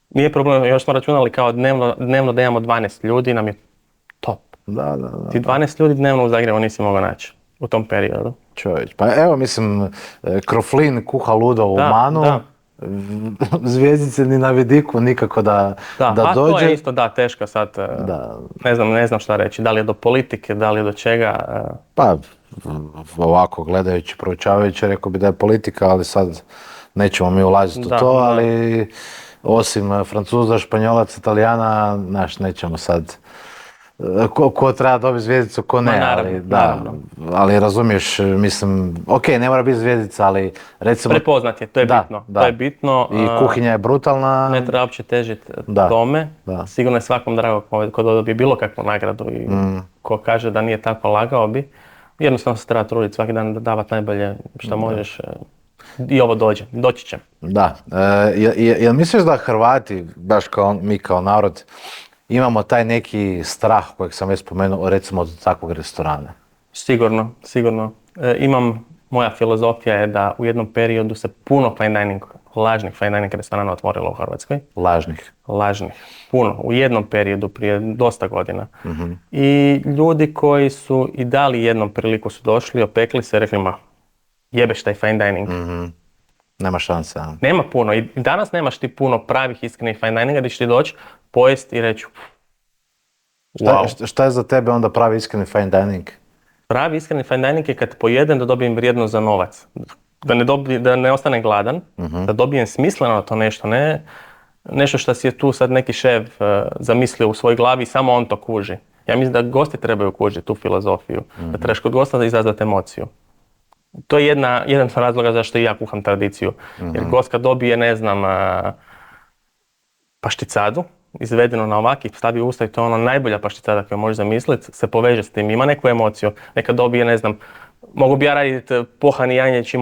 nije problem, još smo računali kao dnevno da imamo 12 ljudi, nam je top. Da. Ti 12 ljudi dnevno u Zagrebu nisi mogao naći u tom periodu. Čovječ, pa evo mislim, Kroflin kuha ludo u Manu, zvjezdice ni na vidiku nikako da dođe. To je isto, teško sad, ne znam šta reći, da li je do politike, da li je do čega. Pa, ovako gledajući, proučavajući, rekao bi da je politika, ali sad nećemo mi ulaziti u to, ali osim Francuza, Španjolaca, Italijana, nećemo sad. Ko treba dobiti zvjezdicu, ko ne, ali razumiješ, mislim, ok, ne mora biti zvjezdica, ali recimo... Prepoznat je, to je bitno. To je bitno. I kuhinja je brutalna. Ne treba uopće težiti tome. Sigurno je svakom drago ko dobije bilo kakvu nagradu i ko kaže da nije tako, lagao bi. Jednostavno se treba truditi svaki dan da davati najbolje što možeš. I ovo doći će. Da. Jel misliš da Hrvati, baš kao mi kao narod, imamo taj neki strah kojeg sam već spomenuo, recimo od takvog restorana? Sigurno. Moja filozofija je da u jednom periodu se puno lažnih fine dining restorana otvorilo u Hrvatskoj. Lažnih. Puno. U jednom periodu prije dosta godina. I ljudi koji su i dali jednom priliku su došli, opekli se, rekli jebeš taj fine dining. Nema šanse. Nema puno. I danas nemaš ti puno pravih iskrenih fine dininga gdje ćeš ti doći, pojesti i reći wow. Šta je za tebe onda pravi iskreni fine dining? Pravi iskreni fine dining je kad pojedem da dobijem vrijednost za novac. Da ne ostane gladan, da dobijem smisleno to nešto, ne nešto što si je tu sad neki šef zamislio u svojoj glavi i samo on to kuži. Ja mislim da gosti trebaju kužiti tu filozofiju, da trebaš kod gosta da izazvati emociju. To je jedan od razloga zašto i ja kuham tradiciju. Jer gost kad dobije, ne znam, pašticadu, izvedeno na ovaki, stavi u usta i to je ono najbolja pašticada koju možeš zamisliti, se poveže s tim, ima neku emociju. Neka dobije, ne znam, mogu bi ja raditi pohani janjeći,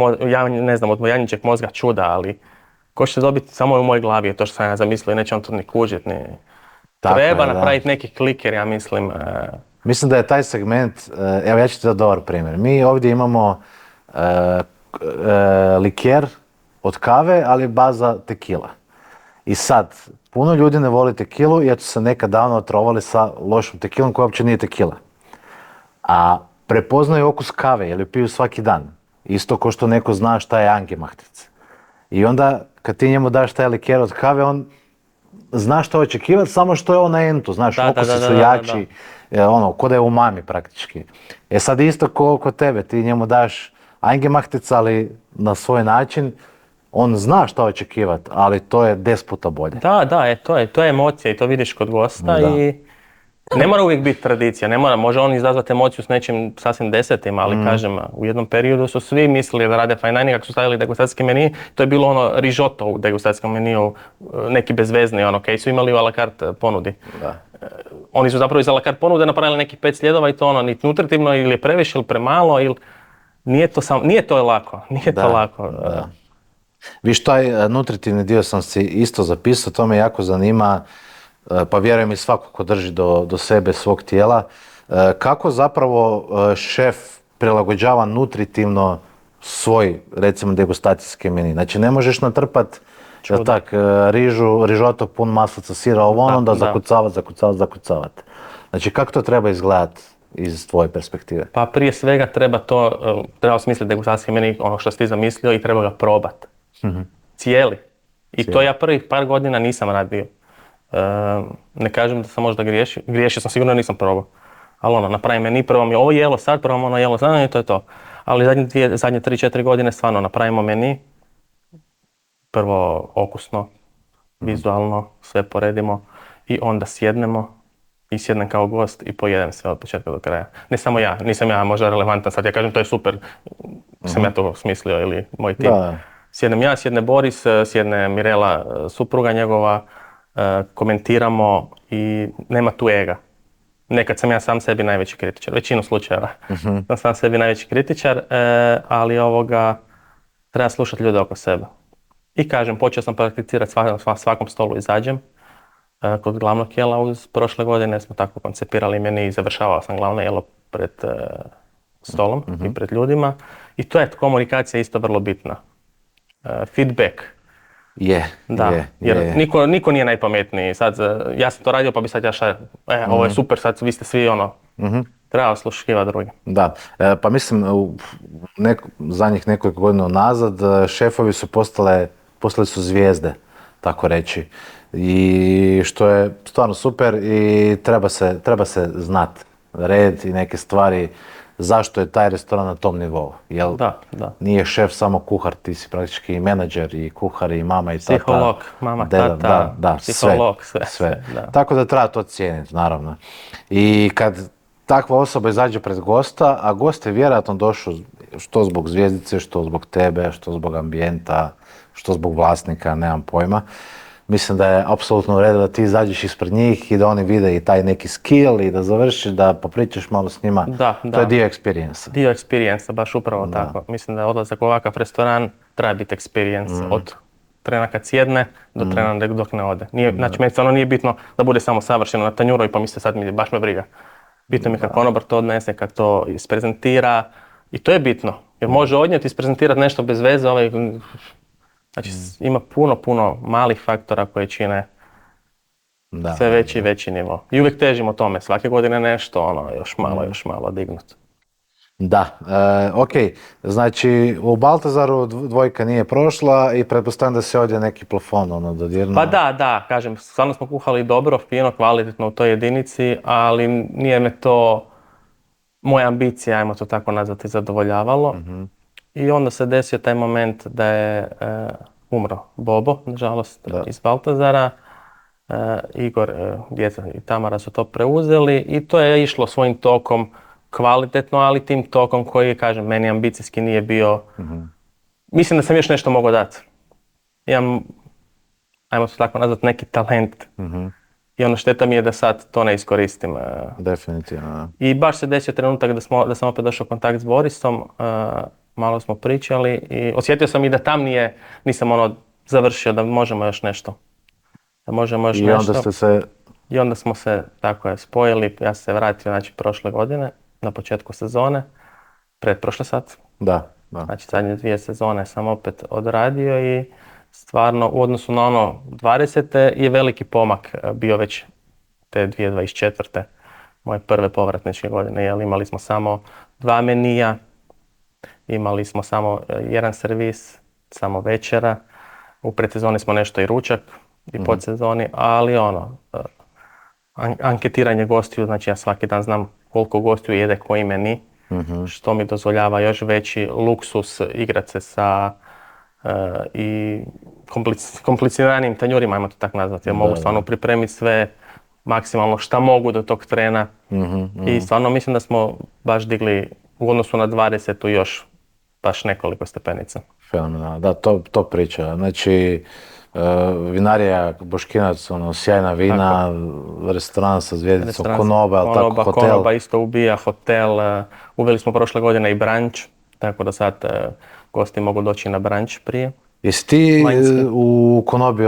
ne znam, od janjećeg mozga čuda, ali ko će dobiti samo u mojoj glavi je to što sam ja zamislio i neće on to ni kužiti. Treba napraviti neki kliker, ja mislim. Mislim da je taj segment, evo ja ću ti dati dobar primjer. Mi ovdje imamo liker od kave, ali baza tekila. I sad, puno ljudi ne voli tekilu jer su se nekad davno otrovali sa lošom tekilom koja uopće nije tekila. A prepoznaju okus kave jer ju piju svaki dan. Isto kao što neko zna šta je angemaštice. I onda kad ti njemu daš taj liker od kave, on zna što očekivati, samo što je on na entu, znaš, okusi su jači, ko da je umami praktički. Sad isto ko kod tebe, ti njemu daš angemaštice, ali na svoj način, on zna šta očekivati, ali to je 10 puta bolje. Da, to je emocija i to vidiš kod gosta i ne mora uvijek biti tradicija, ne mora, može on izazvati emociju s nečim sasvim desetim, ali kažem, u jednom periodu su svi mislili da rade fine dining, kako su stavili degustacijski meni, to je bilo ono risotto u degustacijskom meniju, neki bezvezni, ono, su imali u a la carte ponudi. Da. Oni su zapravo iz a la carte ponude napravili nekih 5 sljedova i to ono, niti nutritivno ili je previše ili premalo, ili nije to lako. Da. Viš, taj nutritivni dio sam si isto zapisao, to me jako zanima, pa vjerujem i svako ko drži do sebe, svog tijela. Kako zapravo šef prilagođava nutritivno svoj, recimo, degustacijski meni? Znači, ne možeš natrpat rižoto pun maslaca, sira, onda zakucavat. Znači, kako to treba izgledati iz tvoje perspektive? Pa prije svega treba osmisliti degustacijski meni, ono što si ti zamislio, i treba ga probati. Cijeli. I to ja prvih par godina nisam radio. Ne kažem da sam možda griješio sam sigurno nisam probao. Ali ono, napravim meni, prvo mi ovo jelo sad, prvo ono jelo sad i to je to. Ali zadnje 3-4 godine stvarno napravimo meni. Prvo okusno, vizualno, sve poredimo i onda sjednemo i sjednem kao gost i pojedem sve od početka do kraja. Ne samo ja, nisam ja možda relevantan sad, ja kažem to je super, sam ja to smislio ili moj tim. Da. Sjednem ja, sjedne Boris, sjedne Mirela, supruga njegova, komentiramo i nema tu ega. Nekad sam ja sam sebi najveći kritičar, većinu slučajeva sam sebi najveći kritičar, ali treba slušati ljude oko sebe. I kažem, počeo sam prakticirati svakom stolu izađem. Kod glavnog jela uz prošle godine smo tako koncipirali meni i završavao sam glavno jelo pred stolom i pred ljudima. I to je komunikacija isto vrlo bitna. Feedback. Jer niko nije najpametniji. Sad, ja sam to radio pa bi sad ovo je super, sad vi ste svi treba osluškivati drugi. Da, pa mislim zadnjih nekoliko godina nazad šefovi su postali su zvijezde, tako reći. I što je stvarno super i treba se znati red i neke stvari zašto je taj restoran na tom nivou. Jel nije šef samo kuhar, ti si praktički i menadžer i kuhar i mama i tata. Psiholog, mama, tata, psiholog, sve. Tako da treba to cijeniti, naravno. I kad takva osoba izađe pred gosta, a gost je vjerojatno došao što zbog zvjezdice, što zbog tebe, što zbog ambijenta, što zbog vlasnika, nemam pojma. Mislim da je apsolutno u redu da ti izađeš ispred njih i da oni vide i taj neki skill i da završiš, da popričaš malo s njima. To je dio experience. Dio experience, baš upravo tako. Mislim da je odlazak u ovakav restoran treba biti experience od trena kad sjedne do trena dok ne ode. Znači, meni stvarno nije bitno da bude samo savršeno na tanjuru i pomisli sad baš me briga. Bitno mi kako konobar to odnese, kako to isprezentira i to je bitno. Jer može odnijeti isprezentirati nešto bez veze, znači ima puno malih faktora koje čine sve veći i veći nivo. I uvijek težimo tome, svake godine nešto, još malo dignuti. Da, ok. Znači u Baltazaru dvojka nije prošla i pretpostavljam da se ovdje neki plafon dodirnuo. Pa da, kažem, stvarno smo kuhali dobro, fino, kvalitetno u toj jedinici, ali nije me to, moja ambicija, ajmo to tako nazvati, zadovoljavalo. I onda se desio taj moment da je umro Bobo, nažalost, iz Baltazara. Igor, djeca i Tamara su to preuzeli i to je išlo svojim tokom kvalitetno, ali tim tokom koji, kažem, meni ambicijski nije bio. Mislim da sam još nešto mogao dati. Imam, ajmo to tako nazvati, neki talent. I šteta mi je da sad to ne iskoristim. Definitivno. I baš se desio trenutak da sam opet došao u kontakt s Borisom. Malo smo pričali i osjetio sam i da tam nisam završio, da možemo još nešto. I onda smo se tako spojili, ja sam se vratio prošle godine, na početku sezone, pretprošle sad. Da. Znači zadnje 2 sezone sam opet odradio i stvarno u odnosu na 20. je veliki pomak bio već te 2024. moje prve povratničke godine, jer imali smo samo 2 menija, imali smo samo 1 servis, samo večera, u predsezoni smo nešto i ručak i podsezoni, ali anketiranje gostiju, znači ja svaki dan znam koliko gostiju jede koji meni, što mi dozvoljava još veći luksus igrat se sa i kompliciranijim tanjurima, ajmo to tako nazvati. Ja mogu stvarno pripremiti sve maksimalno šta mogu do tog trena. I stvarno mislim da smo baš digli u odnosu na 20. još baš nekoliko stepenica. Fenomenalno, da, to priča. Znači, vinarija Boškinac, sjajna vina, restoran sa zvjezdicom, konoba, tako, hotel. Konoba isto ubija, hotel. Uveli smo prošle godine i branč, tako da sad gosti mogu doći na branč prije. Jesi ti u konobi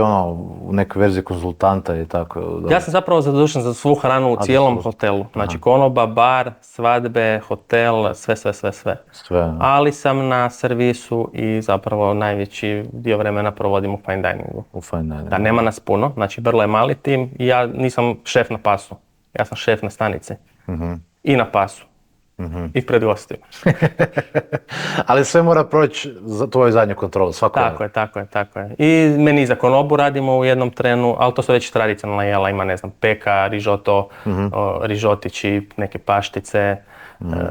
u nekoj verziji konzultanta i tako? Da. Ja sam zapravo zadužen za svu hranu u cijelom hotelu. Znači konoba, bar, svadbe, hotel, sve. Ali sam na servisu i zapravo najveći dio vremena provodim u fine diningu. Da, nema nas puno, znači vrlo je mali tim i ja nisam šef na pasu. Ja sam šef na stanici. I na pasu. I pred gostima. Ali sve mora proći za tvoju zadnju kontrolu, svako. Tako je. I meni za konobu radimo u jednom trenu, ali to su već tradicionalna jela, ima peka, rižoto, rižotići, neke paštice,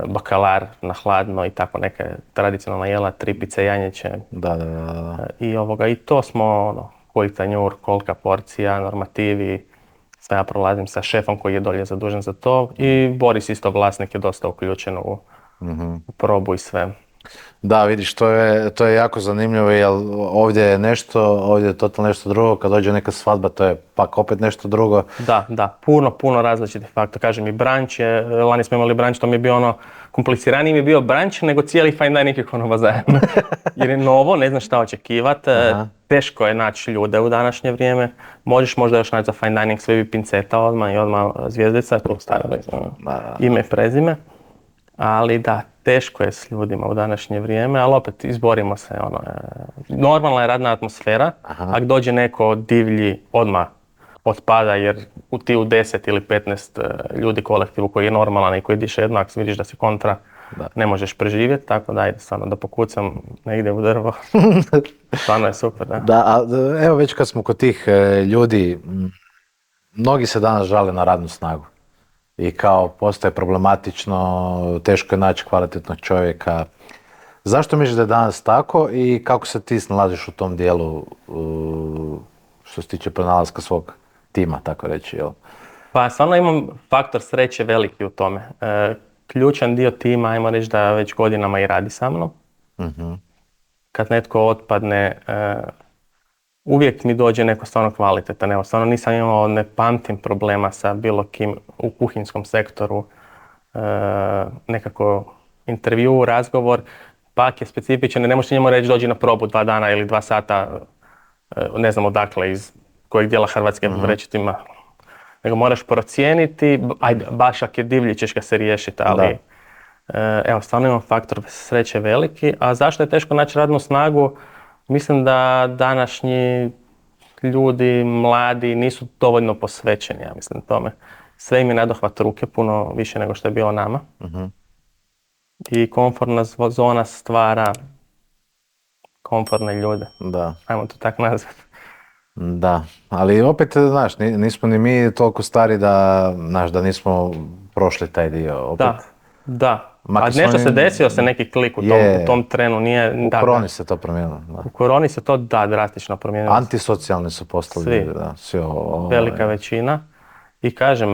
bakalar na hladno i tako neke tradicionalna jela, tripice, janjeće. Da. I to smo, koji tanjur, kolika porcija, normativi. Sve ja prolazim sa šefom koji je dolje zadužen za to i Boris isto vlasnik je dosta uključen u probu i sve. Da, vidiš, to je jako zanimljivo jer ovdje je totalno nešto drugo, kad dođe neka svadba to je pak opet nešto drugo. Da, puno različitih faktora. Kažem i branč lani smo imali branč, to mi je bio kompliciraniji mi je bio branč nego cijeli fine dining i konoba zajedno. Jer je novo, ne znaš šta očekivati, teško je naći ljude u današnje vrijeme. Možeš možda još naći za fine dining sve bi pinceta odmah zvjezdica, tu stavili ime i prezime. Ali da, teško je s ljudima u današnje vrijeme, ali opet izborimo se. Normalna je radna atmosfera, ako dođe neko divlji, odmah otpada jer ti u 10 ili 15 ljudi kolektivu koji je normalan i koji diše jedno, ako vidiš da si kontra, ne možeš preživjeti, tako da ajde stvarno da pokucam negdje u drvo. Stvarno je super, da. Da, evo već kad smo kod tih ljudi, mnogi se danas žale na radnu snagu. I kao postaje problematično, teško je naći kvalitetnog čovjeka. Zašto misliš da je danas tako i kako se ti snalaziš u tom dijelu što se tiče pronalaska svog tima, tako reći, jel? Pa stvarno imam faktor sreće veliki u tome. Ključan dio tima, ajmo reći da već godinama i radi sa mnom. Kad netko otpadne, uvijek mi dođe neko stvarno kvalitetan. Evo, stvarno nisam imao, ne pamtim problema sa bilo kim u kuhinskom sektoru. Nekako intervju, razgovor, pak je specifičan, ne možete njemu reći dođi na probu 2 dana ili 2 sata, ne znam odakle, iz kojeg dijela Hrvatske reći tima. Nego moraš procijeniti, ajde, baš ako je divlji ćeš ga se riješiti, ali evo, stvarno imam faktor sreće veliki. A zašto je teško naći radnu snagu? Mislim da današnji ljudi, mladi, nisu dovoljno posvećeni, ja mislim tome. Sve im je nadohvat ruke, puno više nego što je bilo nama. I komfortna zona stvara komfortne ljude. Da. Ajmo to tako nazvati. Da, ali opet, znaš, nismo ni mi toliko stari da nismo prošli taj dio opet. Da. A nešto se desio se neki klik u tom trenu, nije... U koroni se to promijenilo. U koroni se to, drastično promijenilo. Antisocijalni su postali. Svi. Velika većina. I kažem,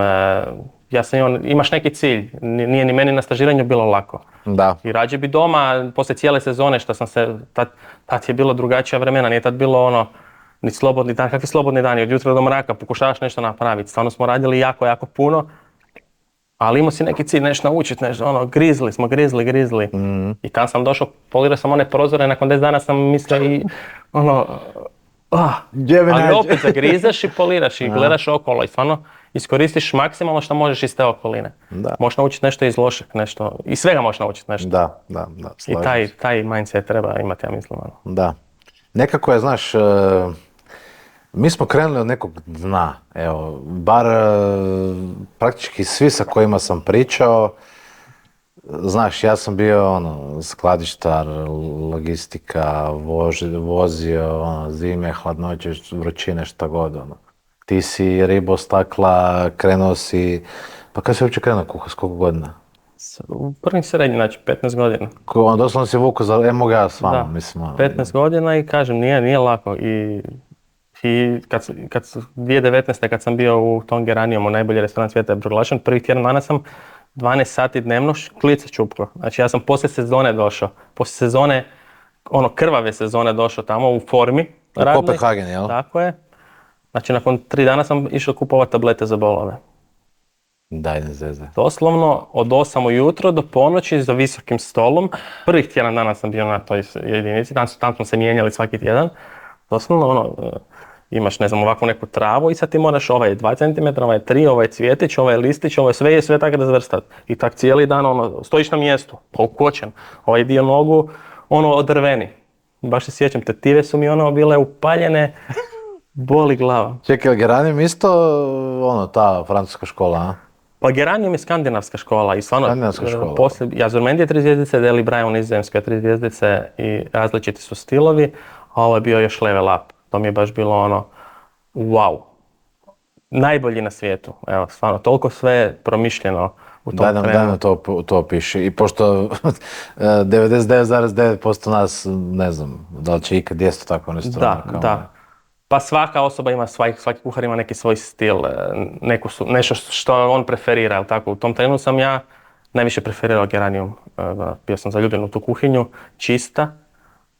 ja sam imaš neki cilj, nije ni meni na stažiranju bilo lako. Da. I rađe bi doma, poslije cijele sezone što sam se, tad je bilo drugačija vremena, nije tad bilo ni slobodni dan, kakvi slobodni dani, od jutra do mraka, pokušavaš nešto napraviti. Stvarno smo radili jako puno. Ali imao si neki cilj, nešto naučiti, nešto, grizli. I tam sam došao, polirao sam one prozore, nakon 10 dana sam mislio i ali opet zagrizeš i poliraš i gledaš okolo i stvarno iskoristiš maksimalno što možeš iz te okoline. Da. Možeš naučiti nešto iz lošeg, nešto, iz svega možeš naučiti nešto. Da. I taj mindset treba imati, ja mislim. Da. Nekako je, znaš, mi smo krenuli od nekog dna, evo, bar praktički svi sa kojima sam pričao, znaš, ja sam bio skladištar, logistika, vozio, zime, hladnoće, vrućine, šta god, Ti si ribo, stakla, krenuo si, pa kada si uopće krenuo kuhati, s koliko godina? U prvim srednji, znači 15 godina. On doslovno si vuku za, mogu ja s vama, Da, mislim. 15 godina i kažem, nije lako. I kad 2019. kad sam bio u tom Geraniumu, najbolji restoran svijeta je proglašen, prvih tjedan dana sam 12 sati dnevno klice čupko. Znači ja sam poslije sezone došao, poslije sezone, krvave sezone došao tamo u formi. U Kopenhagen, jel? Tako je. Znači nakon 3 dana sam išao kupovati tablete za bolove. Daj, ne zezaj. Doslovno od 8 ujutro do ponoći za visokim stolom. Prvih tjedan dana sam bio na toj jedinici, tam smo se mijenjali svaki tjedan. Doslovno imaš ne znam ovakvu neku travu i sad ti moraš ovaj je 2 cm, ovaj je 3, ovaj je cvjetić, ovaj je listić, ovaj je sve tako razvrstat. I tak cijeli dan stojiš na mjestu, poukočen. Ovaj dio nogu odrveni. Baš se sjećam, tetive su mi bile upaljene, boli glava. Čekaj, Geranium isto ta francuska škola, a? Pa Geranium je skandinavska škola i stvarno, Skandinavska škola. Azurmendi je 3 zvjezdice, Deli Bry u Nizozemskoj 3 zvjezdice i različiti su stilovi, a ovo je bio još level up. To mi je baš bilo wow. Najbolji na svijetu, evo, stvarno, toliko sve promišljeno u tom trenu. Daj nam to piši. I pošto 99,9% nas, ne znam, da li će ikad jesti tako restoran. Da. Pa svaka osoba ima, svaki kuhar ima neki svoj stil, nešto što on preferira, jel tako? U tom trenu sam ja najviše preferirao Geranium. Bio sam zaljubljen u tu kuhinju, čista,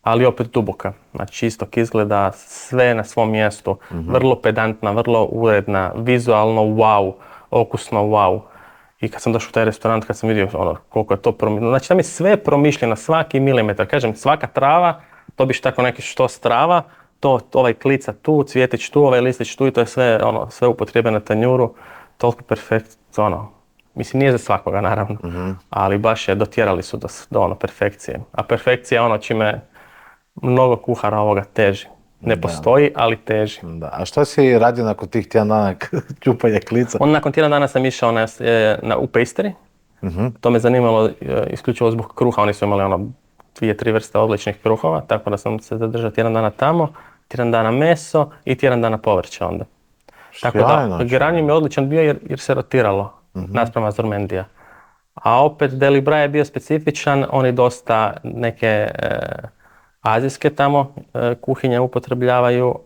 ali opet duboka. Znači čistog izgleda, sve na svom mjestu, vrlo pedantna, vrlo uredna, vizualno wow, okusno wow. I kad sam došao u taj restorant, kad sam vidio koliko je to promišljeno, znači tam je sve promišljeno, svaki milimetar. Kažem, svaka trava, dobiš tako neki štos trava, ovaj klica tu, cvjetić tu, ovaj listić tu i to je sve upotrijebe na tanjuru, toliko perfektno, mislim nije za svakoga naravno, ali baš je dotjerali su do perfekcije. A perfekcija je čime mnogo kuhara ovoga teži. Ne postoji, ali teži. Da. A šta si radio nakon tih tjedan dana čupanja klica? Nakon tjedan dana sam išao u pastry. To me zanimalo isključivo zbog kruha, oni su imali 2-3 vrste odličnih kruhova, tako da sam se zadržao tjedan dana tamo, tjedan dana meso i tjedan dana povrće onda. Tako da, Geranium je odličan bio jer se rotiralo naspram Azurmendija. A opet Deli Bry je bio specifičan, oni dosta neke azijske tamo kuhinje upotrebljavaju,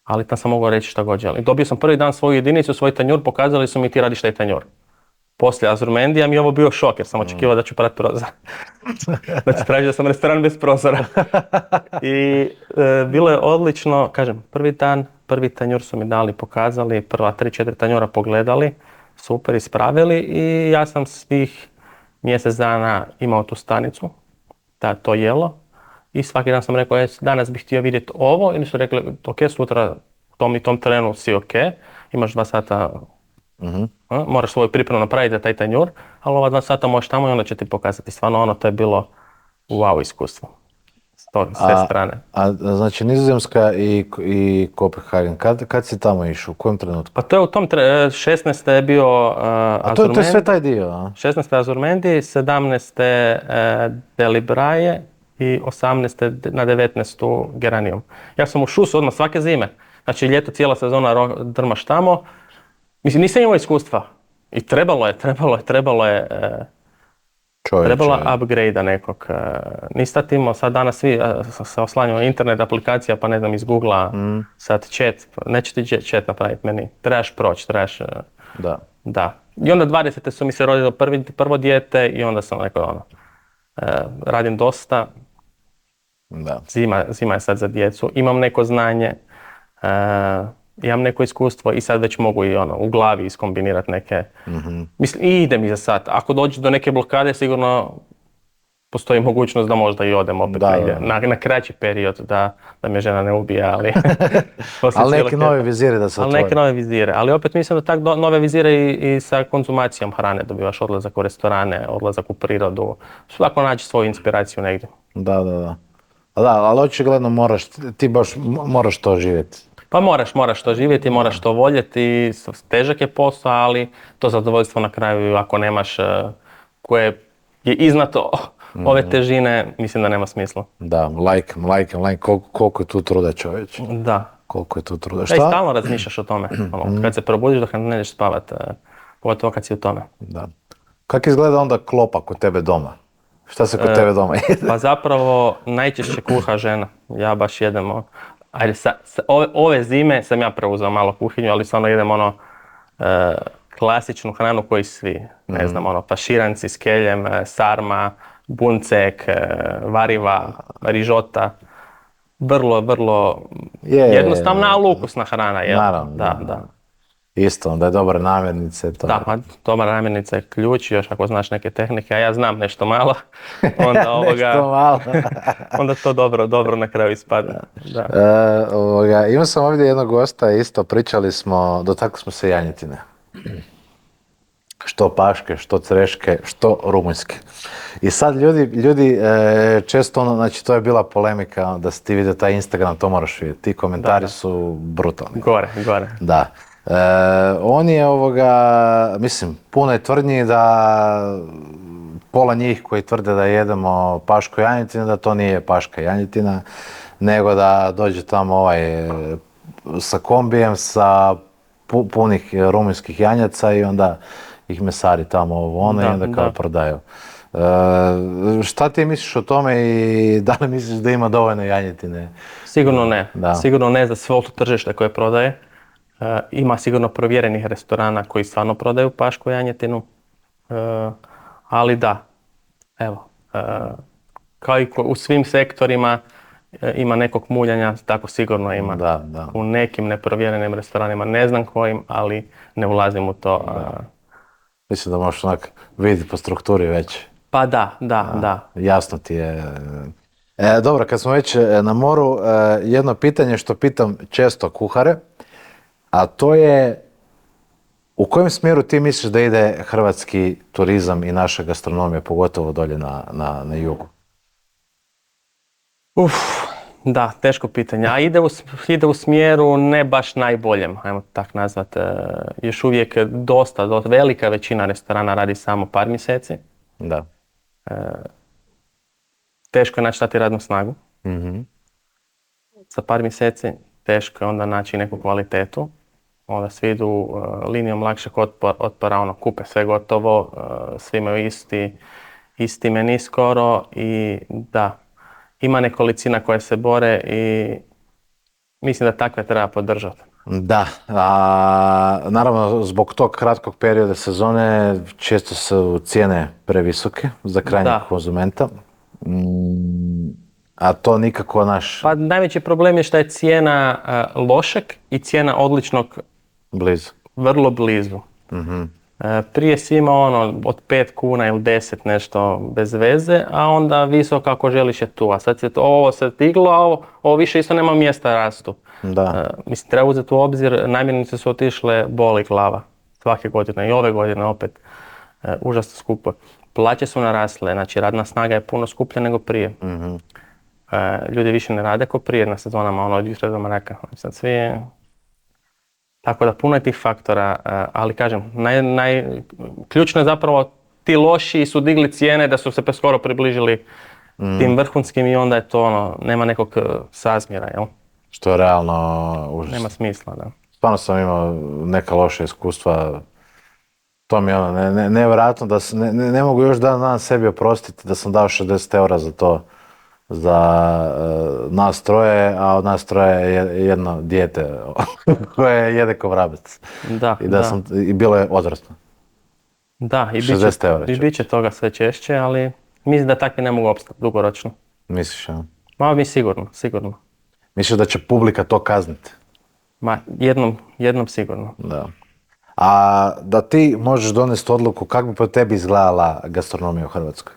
ali tam sam mogao reći šta god želim. Dobio sam prvi dan svoju jedinicu, svoj tanjur, pokazali su mi ti radiš taj tanjur. Poslije Azurmendija mi je ovo bio šok jer sam očekivao da ću prat prozor. Znači tražio sam restoran bez prozora. I bilo je odlično, kažem, prvi dan, prvi tanjur su mi dali, pokazali, prva 3-4 tanjura pogledali, super ispravili i ja sam svih mjesec dana imao tu stanicu, to jelo. I svaki dan sam rekao, danas bih htio vidjeti ovo, ili su rekli, ok, sutra u tom trenu si ok, imaš 2 sata, moraš svoju pripremu napraviti za taj tanjur, ali ova 2 sata možeš tamo i onda će ti pokazati. Stvarno to je bilo wow iskustvo. S sve strane. Znači Nizozemska i Kopenhagen, kad si tamo išao, u kojem trenutku? Pa to je u tom 16. je bio Azurmendi. To je sve taj dio, a? 16. Azurmendi, 17. Deli Bry i 18. na 19. Geranium. Ja sam u šusu odmah svake zime. Znači ljeto cijela sezona drmaš tamo. Mislim, nisam imao iskustva. I trebalo je upgrade-a nekog. Niste imao, sad danas svi se oslanjaju internet aplikacija, pa ne znam, iz Google-a, sad chat, neće ti chat napraviti meni. Trebaš proći, Da. I onda 20. su mi se rodilo prvo dijete i onda sam rekao, radim dosta. Da. Zima je sad za djecu, imam neko znanje. Imam neko iskustvo i sad već mogu i u glavi iskombinirati neke. Mislim, i ide mi za sad. Ako dođe do neke blokade, sigurno postoji mogućnost da možda i odem opet negdje. Na kraći period, da me žena ne ubije, ali... ali neke nove vizire da se otvore. Ali neke nove vizire. Ali opet mislim da tak nove vizire i sa konzumacijom hrane. Dobivaš odlazak u restorane, odlazak u prirodu. Svako naći svoju inspiraciju negdje. Da. Ali očigledno ti baš moraš to živjeti. Pa moraš to živjeti, moraš to voljeti, težak je posao, ali to zadovoljstvo na kraju ako nemaš koje je iznad ove težine, mislim da nema smisla. Da, like, koliko je tu truda čovječ. Da. Koliko je tu truda. Šta? Da, i stalno razmišljaš o tome. Kad se probudiš dok ne ideš spavat, pogotovo kad si u tome. Da. Kako izgleda onda klopa kod tebe doma? Šta se kod tebe doma jede? Pa zapravo najčešće kuha žena. Ja baš jedem, ajde, ove zime sam ja preuzeo malo kuhinju, ali stvarno jedem klasičnu hranu koji svi. Ne znam, faširanci s keljem, sarma, buncek, variva, rižota. Vrlo jednostavna, ali ukusna hrana. Jel? Naravno. Da. Isto, onda je dobra namirnice. To Da, ma dobra namirnica je ključ, još ako znaš neke tehnike, a ja znam nešto malo, onda Nešto malo. onda to dobro na kraju ispada. Da. Imao sam ovdje jednog gosta, isto pričali smo, dotakli smo se janjetine. Što paške, što creške, što rumunjske. I sad ljudi često, znači to je bila polemika, da si ti vidio taj Instagram, to moraš vidjeti. Ti komentari su brutalni. Gore. Da. On je mislim, puno je tvrdnji da pola njih koji tvrde da jedemo pašku janjetinu, da to nije paška janjetina, nego da dođe tamo sa kombijem, sa punih rumunjskih janjaca i onda ih mesari tamo i onda kao prodaju. Šta ti misliš o tome i da li misliš da ima dovoljno janjetine? Sigurno ne. Sigurno ne za svo to tržište koje prodaje. Ima sigurno provjerenih restorana koji stvarno prodaju pašku janjetinu. Ali da, evo, kao i u svim sektorima ima nekog muljanja, tako sigurno ima. Da. U nekim neprovjerenim restoranima, ne znam kojim, ali ne ulazim u to. Mislim da možeš onak vidjeti po strukturi već. Pa da. Jasno ti je. Dobro, kad smo već na moru, jedno pitanje što pitam često kuhare, a to je u kojem smjeru ti misliš da ide hrvatski turizam i naša gastronomija, pogotovo dolje na jugu? Da, teško pitanje. A ide u smjeru ne baš najboljem, ajmo tak nazvat. Još uvijek dosta velika većina restorana radi samo par mjeseci. Da. Teško je naći dati radnu snagu. Mm-hmm. Za par mjeseci teško je onda naći neku kvalitetu. Onda svi idu linijom lakšeg otpora, kupe sve gotovo, svi imaju isti meni skoro i da, ima nekolicina koje se bore i mislim da takve treba podržati. Da, naravno zbog tog kratkog perioda sezone često su cijene previsoke za krajnjeg konzumenta. A to nikako naš... Pa najveći problem je što je cijena lošeg i cijena odličnog blizu. Vrlo blizu. Mm-hmm. Prije si imao od 5 kuna ili 10 nešto bez veze, a onda visoko ako želiš je tu. A sad ovo se diglo, a ovo više isto nema mjesta rastu. Da. Mislim, treba uzeti u obzir, namirnice su otišle, boli glava. Svake godine i ove godine opet. Užasno skupo. Plaće su narasle, znači radna snaga je puno skuplja nego prije. Mm-hmm. Ljudi više ne rade kao prije na sezonama, od jutra do mraka. Sad svi... Tako da puno je tih faktora, ali kažem, ključno je zapravo ti lošiji su digli cijene da su se skoro približili tim vrhunskim i onda je to nema nekog sazmjera, jel? Što je realno užasno. Nema smisla, da. Stvarno sam imao neka loša iskustva. To mi je nevjerojatno da ne mogu još dan sebi oprostiti da sam dao 60 eura za to. Za nas troje, a od nas troje je jedno dijete koje jede ko vrabec. Da. I bilo je odraslo. Da, i 60 eura. I bit će toga sve češće, ali mislim da takvi ne mogu opstati dugoročno. Misliš, a? Ma mi sigurno. Misliš da će publika to kazniti? Ma jednom sigurno. Da. A da ti možeš donesti odluku kako bi po tebi izgledala gastronomija u Hrvatskoj?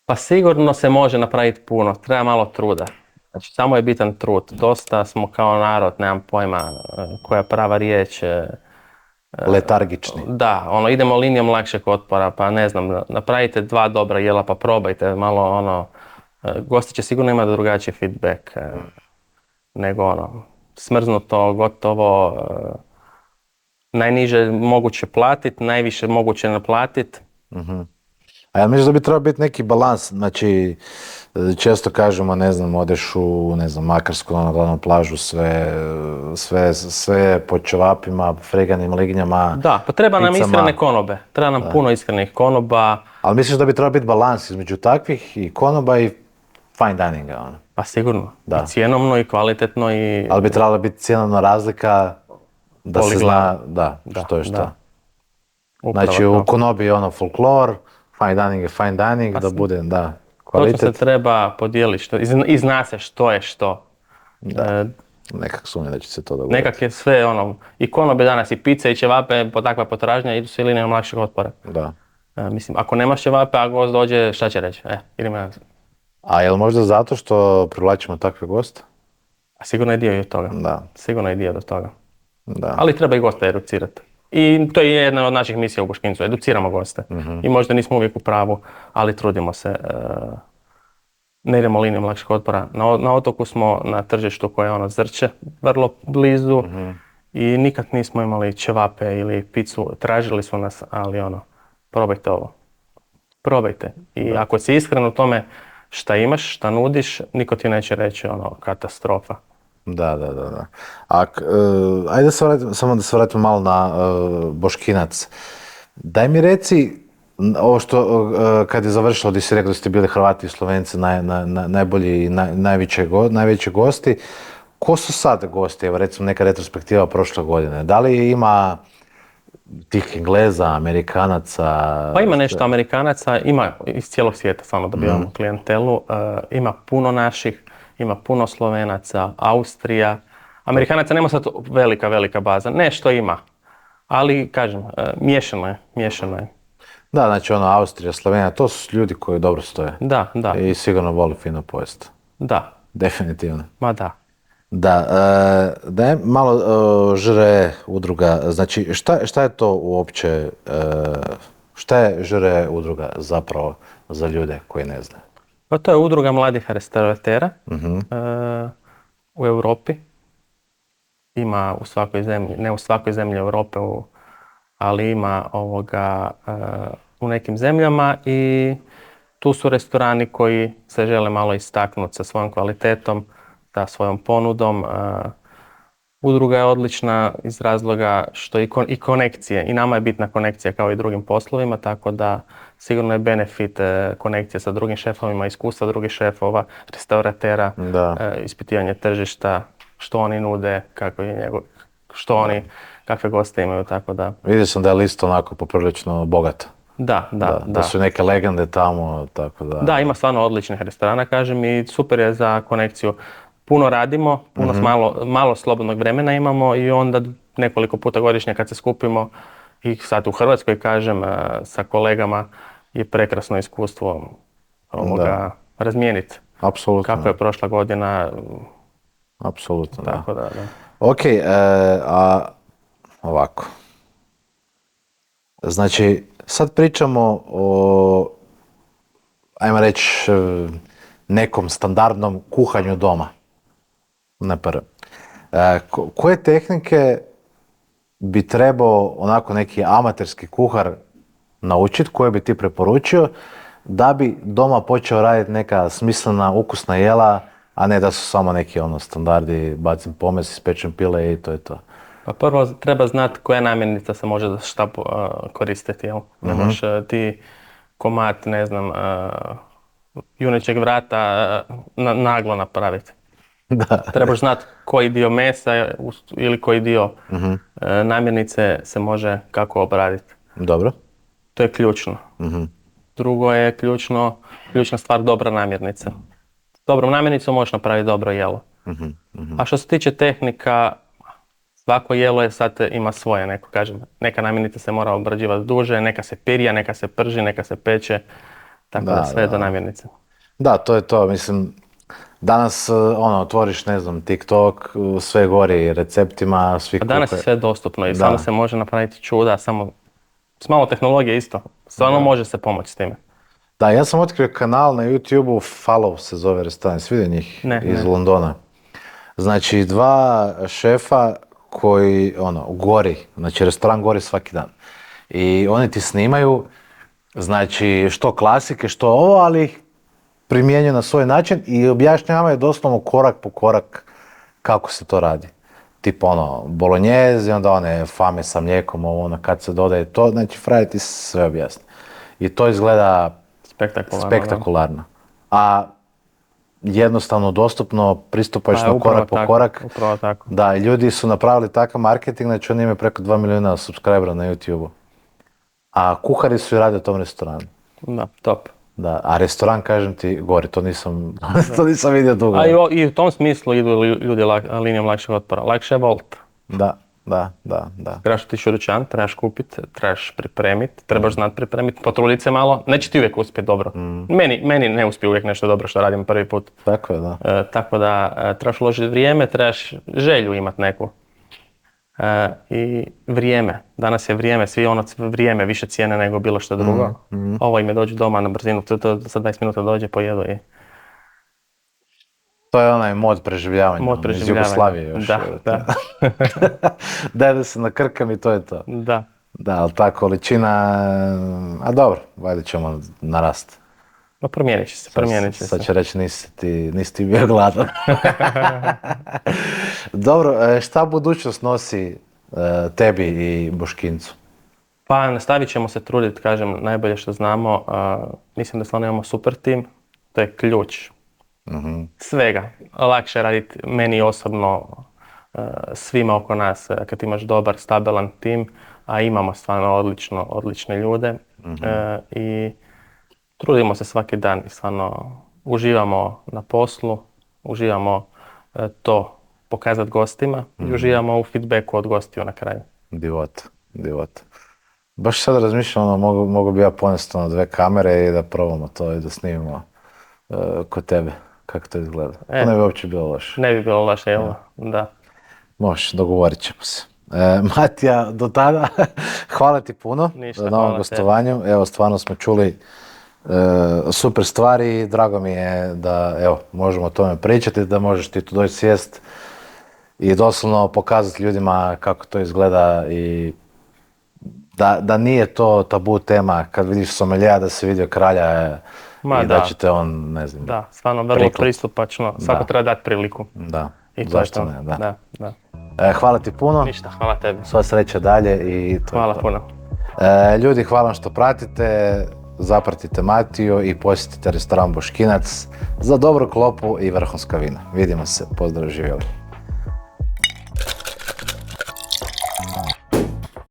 Pa sigurno se može napraviti puno, treba malo truda. Znači, samo je bitan trud. Dosta smo kao narod, nemam pojma koja je prava riječ. Letargični. Da, idemo linijom lakšeg otpora, pa ne znam, napravite 2 dobra jela pa probajte malo gosti će sigurno imati drugačiji feedback nego smrznuto, gotovo, najniže moguće platiti, najviše moguće naplatiti. Mm-hmm. A ja mislim da bi trebao biti neki balans, znači često kažemo, ne znam, odeš u, ne znam, Makarsku na glavnu plažu, sve po ćevapima, freganim lignjama, Da, pa treba nam picama. iskrene konobe. Treba nam puno iskrenih konoba. Ali misliš da bi trebao biti balans između takvih i konoba i fine dininga, ono? Pa sigurno. Da. I cjenovno i kvalitetno i... Ali bi trebala biti cjenovna razlika da se zna, da, što je šta. da. Upravo Znači to. u konobi je ono folklor, fine dining je fine dining, da bude, da, Točno se kvalitet. treba podijeliti i zna se što je što. Nekak sumnja da će se to dogoditi. Nekak je sve ono, i konobe danas, i pice i ćevape, po takva potražnja, idu svi linijom lakšeg otpora. Da. Mislim, ako nemaš ćevape, a gost dođe, šta će reći? Idemo na... A je li možda zato što privlačimo takve goste? A sigurno je dio i od toga. Da. Sigurno je dio od toga. Da. Ali treba i goste educirati. I to je jedna od naših misija u Boškincu, educiramo goste. I možda nismo uvijek u pravu, ali trudimo se. Ne idemo linijom lakšeg otpora. Na otoku smo na tržištu koje je ono Zrče, vrlo blizu. I nikad nismo imali ćevape ili picu. Tražili su nas, ali ono, probajte ovo. Probajte. I ako si iskren u tome šta imaš, šta nudiš, niko ti neće reći ono, katastrofa. Da. Ajde samo da se vratimo malo na Boškinac. Daj mi reci, ovo što kad je završilo, gdje si rekao da ste bili Hrvati i Slovenci najbolji i najveći gosti, ko su sad gosti? Evo recimo neka retrospektiva prošle godine. Da li ima tih Engleza, Amerikanaca? Pa ima nešto Amerikanaca, ima iz cijelog svijeta stvarno dobivamo klijentelu. Ima puno naših, ima puno Slovenaca, Austrija. Amerikanaca nema sad velika baza, nešto ima. Ali, kažem, miješano je. Da, znači ono Austrija, Slovenija, to su ljudi koji dobro stoje. Da. I sigurno voli fino pojesti. Da. Definitivno. Ma da. Da, daj malo žre udruga, znači šta je to uopće, šta je žre udruga zapravo za ljude koji ne znaju? Pa to je udruga mladih restauratera u Europi. Ima u svakoj zemlji, ne u svakoj zemlji Europe, ali ima u nekim zemljama i tu su restorani koji se žele malo istaknuti sa svojom kvalitetom, sa svojom ponudom. Udruga je odlična iz razloga što i konekcije, i nama je bitna konekcija kao i drugim poslovima, tako da sigurno je benefit konekcije sa drugim šefovima, iskustva drugih šefova, restauratera, ispitivanje tržišta, što oni nude, kakve goste imaju, tako da... Vidio sam da je lista onako poprilično bogata. Da su neke legende tamo, tako da... Da, ima stvarno odličnih restorana, kažem, i super je za konekciju. Puno radimo, malo slobodnog vremena imamo i onda nekoliko puta godišnje kad se skupimo i sad u Hrvatskoj, kažem, sa kolegama je prekrasno iskustvo razmijeniti. Apsolutno. Kako je prošla godina. Apsolutno, tako da. Ok, ovako. Znači, sad pričamo o, ajmo reći, nekom standardnom kuhanju doma. Na prvo. Koje tehnike bi trebao onako neki amaterski kuhar naučiti, koje bi ti preporučio, da bi doma počeo raditi neka smislena, ukusna jela, a ne da su samo neki standardi, bacim pomez, ispečem pile i to je to. Pa prvo treba znati koja namirnica se može za šta koristiti, jel? Ne možeš ti komad, ne znam, junećeg vrata naglo napraviti. Da. Trebaš znati koji dio mesa ili koji dio namirnice se može kako obraditi. Dobro. To je ključno. Drugo je ključna stvar dobra namirnica. Dobrom namirnicom možeš napraviti dobro jelo. A što se tiče tehnika, svako jelo je sad ima svoje, neko kažem. Neka namirnica se mora obrađivati duže, neka se pirija, neka se prži, neka se peče. Tako da sve do namirnice. Da, to je to. Mislim, danas otvoriš, ne znam, TikTok, sve gori receptima, svi kuhaju. Danas je sve dostupno i stvarno se može napraviti čuda, samo s malo tehnologije isto. Stvarno može se pomoći s time. Da, ja sam otkrio kanal na YouTube-u, Follow se zove restoran, svi vidio njih iz Londona. Znači, dva šefa koji, gori, znači restoran gori svaki dan. I oni ti snimaju Znači, što klasike, što ovo, ali ih primjenjuje na svoj način i objašnjavaju doslovno korak po korak kako se to radi. Tipo ono, bolognese, onda one fame sa mlijekom, ovo ono, kad se dodaje to, znači frajer ti sve objasni. I to izgleda spektakularno. A jednostavno dostupno, pristupačno korak po korak. Upravo tako. Da, ljudi su napravili takav marketing, znači oni imaju preko 2 milijuna subscribera na YouTube-u. A kuhari su i rade u tom restoranu. Da, top. Da, a restoran, kažem ti, gori, to nisam vidio dugo. A i u tom smislu idu ljudi linijom lakšeg otpora. Lakše je Volt. Da. Trebaš otići u dućan, trebaš kupiti, trebaš pripremiti, trebaš znati pripremiti, potruditi se malo. Neće ti uvijek uspjeti dobro. Meni ne uspije uvijek nešto dobro što radim prvi put. Tako je, da. Tako da trebaš uložiti vrijeme, trebaš želju imati neku. I vrijeme. Danas je vrijeme, svi vrijeme više cijene nego bilo što drugo. Ovo im je dođu doma na brzinu, to za 20 minuta dođe, pojedu i... To je onaj mod preživljavanja. Iz Jugoslavije još. Da. Daj da se nakrkam i to je to. Da. Da, ali ta količina... A dobro, valjda ćemo narast. No promijenit će se. Sad će reći nisi ti bio gladan. Dobro, šta budućnost nosi tebi i Boškincu? Pa nastavit ćemo se truditi, kažem, najbolje što znamo. Mislim da stvarno imamo super tim. To je ključ. Svega. Lakše raditi meni osobno, svima oko nas, kad imaš dobar, stabilan tim, a imamo stvarno odlične ljude. I trudimo se svaki dan i stvarno uživamo na poslu, uživamo to pokazati gostima i uživamo u feedbacku od gostiju na kraju. Divot. Baš sad razmišljam, mogu bi ja ponesti 2 kamere i da probamo to i da snimimo kod tebe. Kako to izgleda? To ne bi uopće bilo loše. Ne bi bilo loše, jel? Da. Može, dogovorit ćemo se. Matija, do tada, hvala ti puno na novom gostovanju. Evo, stvarno smo čuli super stvari i drago mi je da možemo o tome pričati, da možeš ti tu doći sjest i doslovno pokazati ljudima kako to izgleda i da nije to tabu tema kad vidiš somelija da si vidio kralja i da će te on, ne znam, da, stvarno vrlo pristupačno, svako treba dati priliku. Da, i zašto ne, da. Hvala ti puno. Ništa, hvala tebi. Sva sreća dalje i to. Hvala puno. Ljudi, hvala vam što pratite, zapratite Matiju i posjetite restoran Boškinac za dobru klopu i vrhunska vina. Vidimo se, pozdrav, živjeli.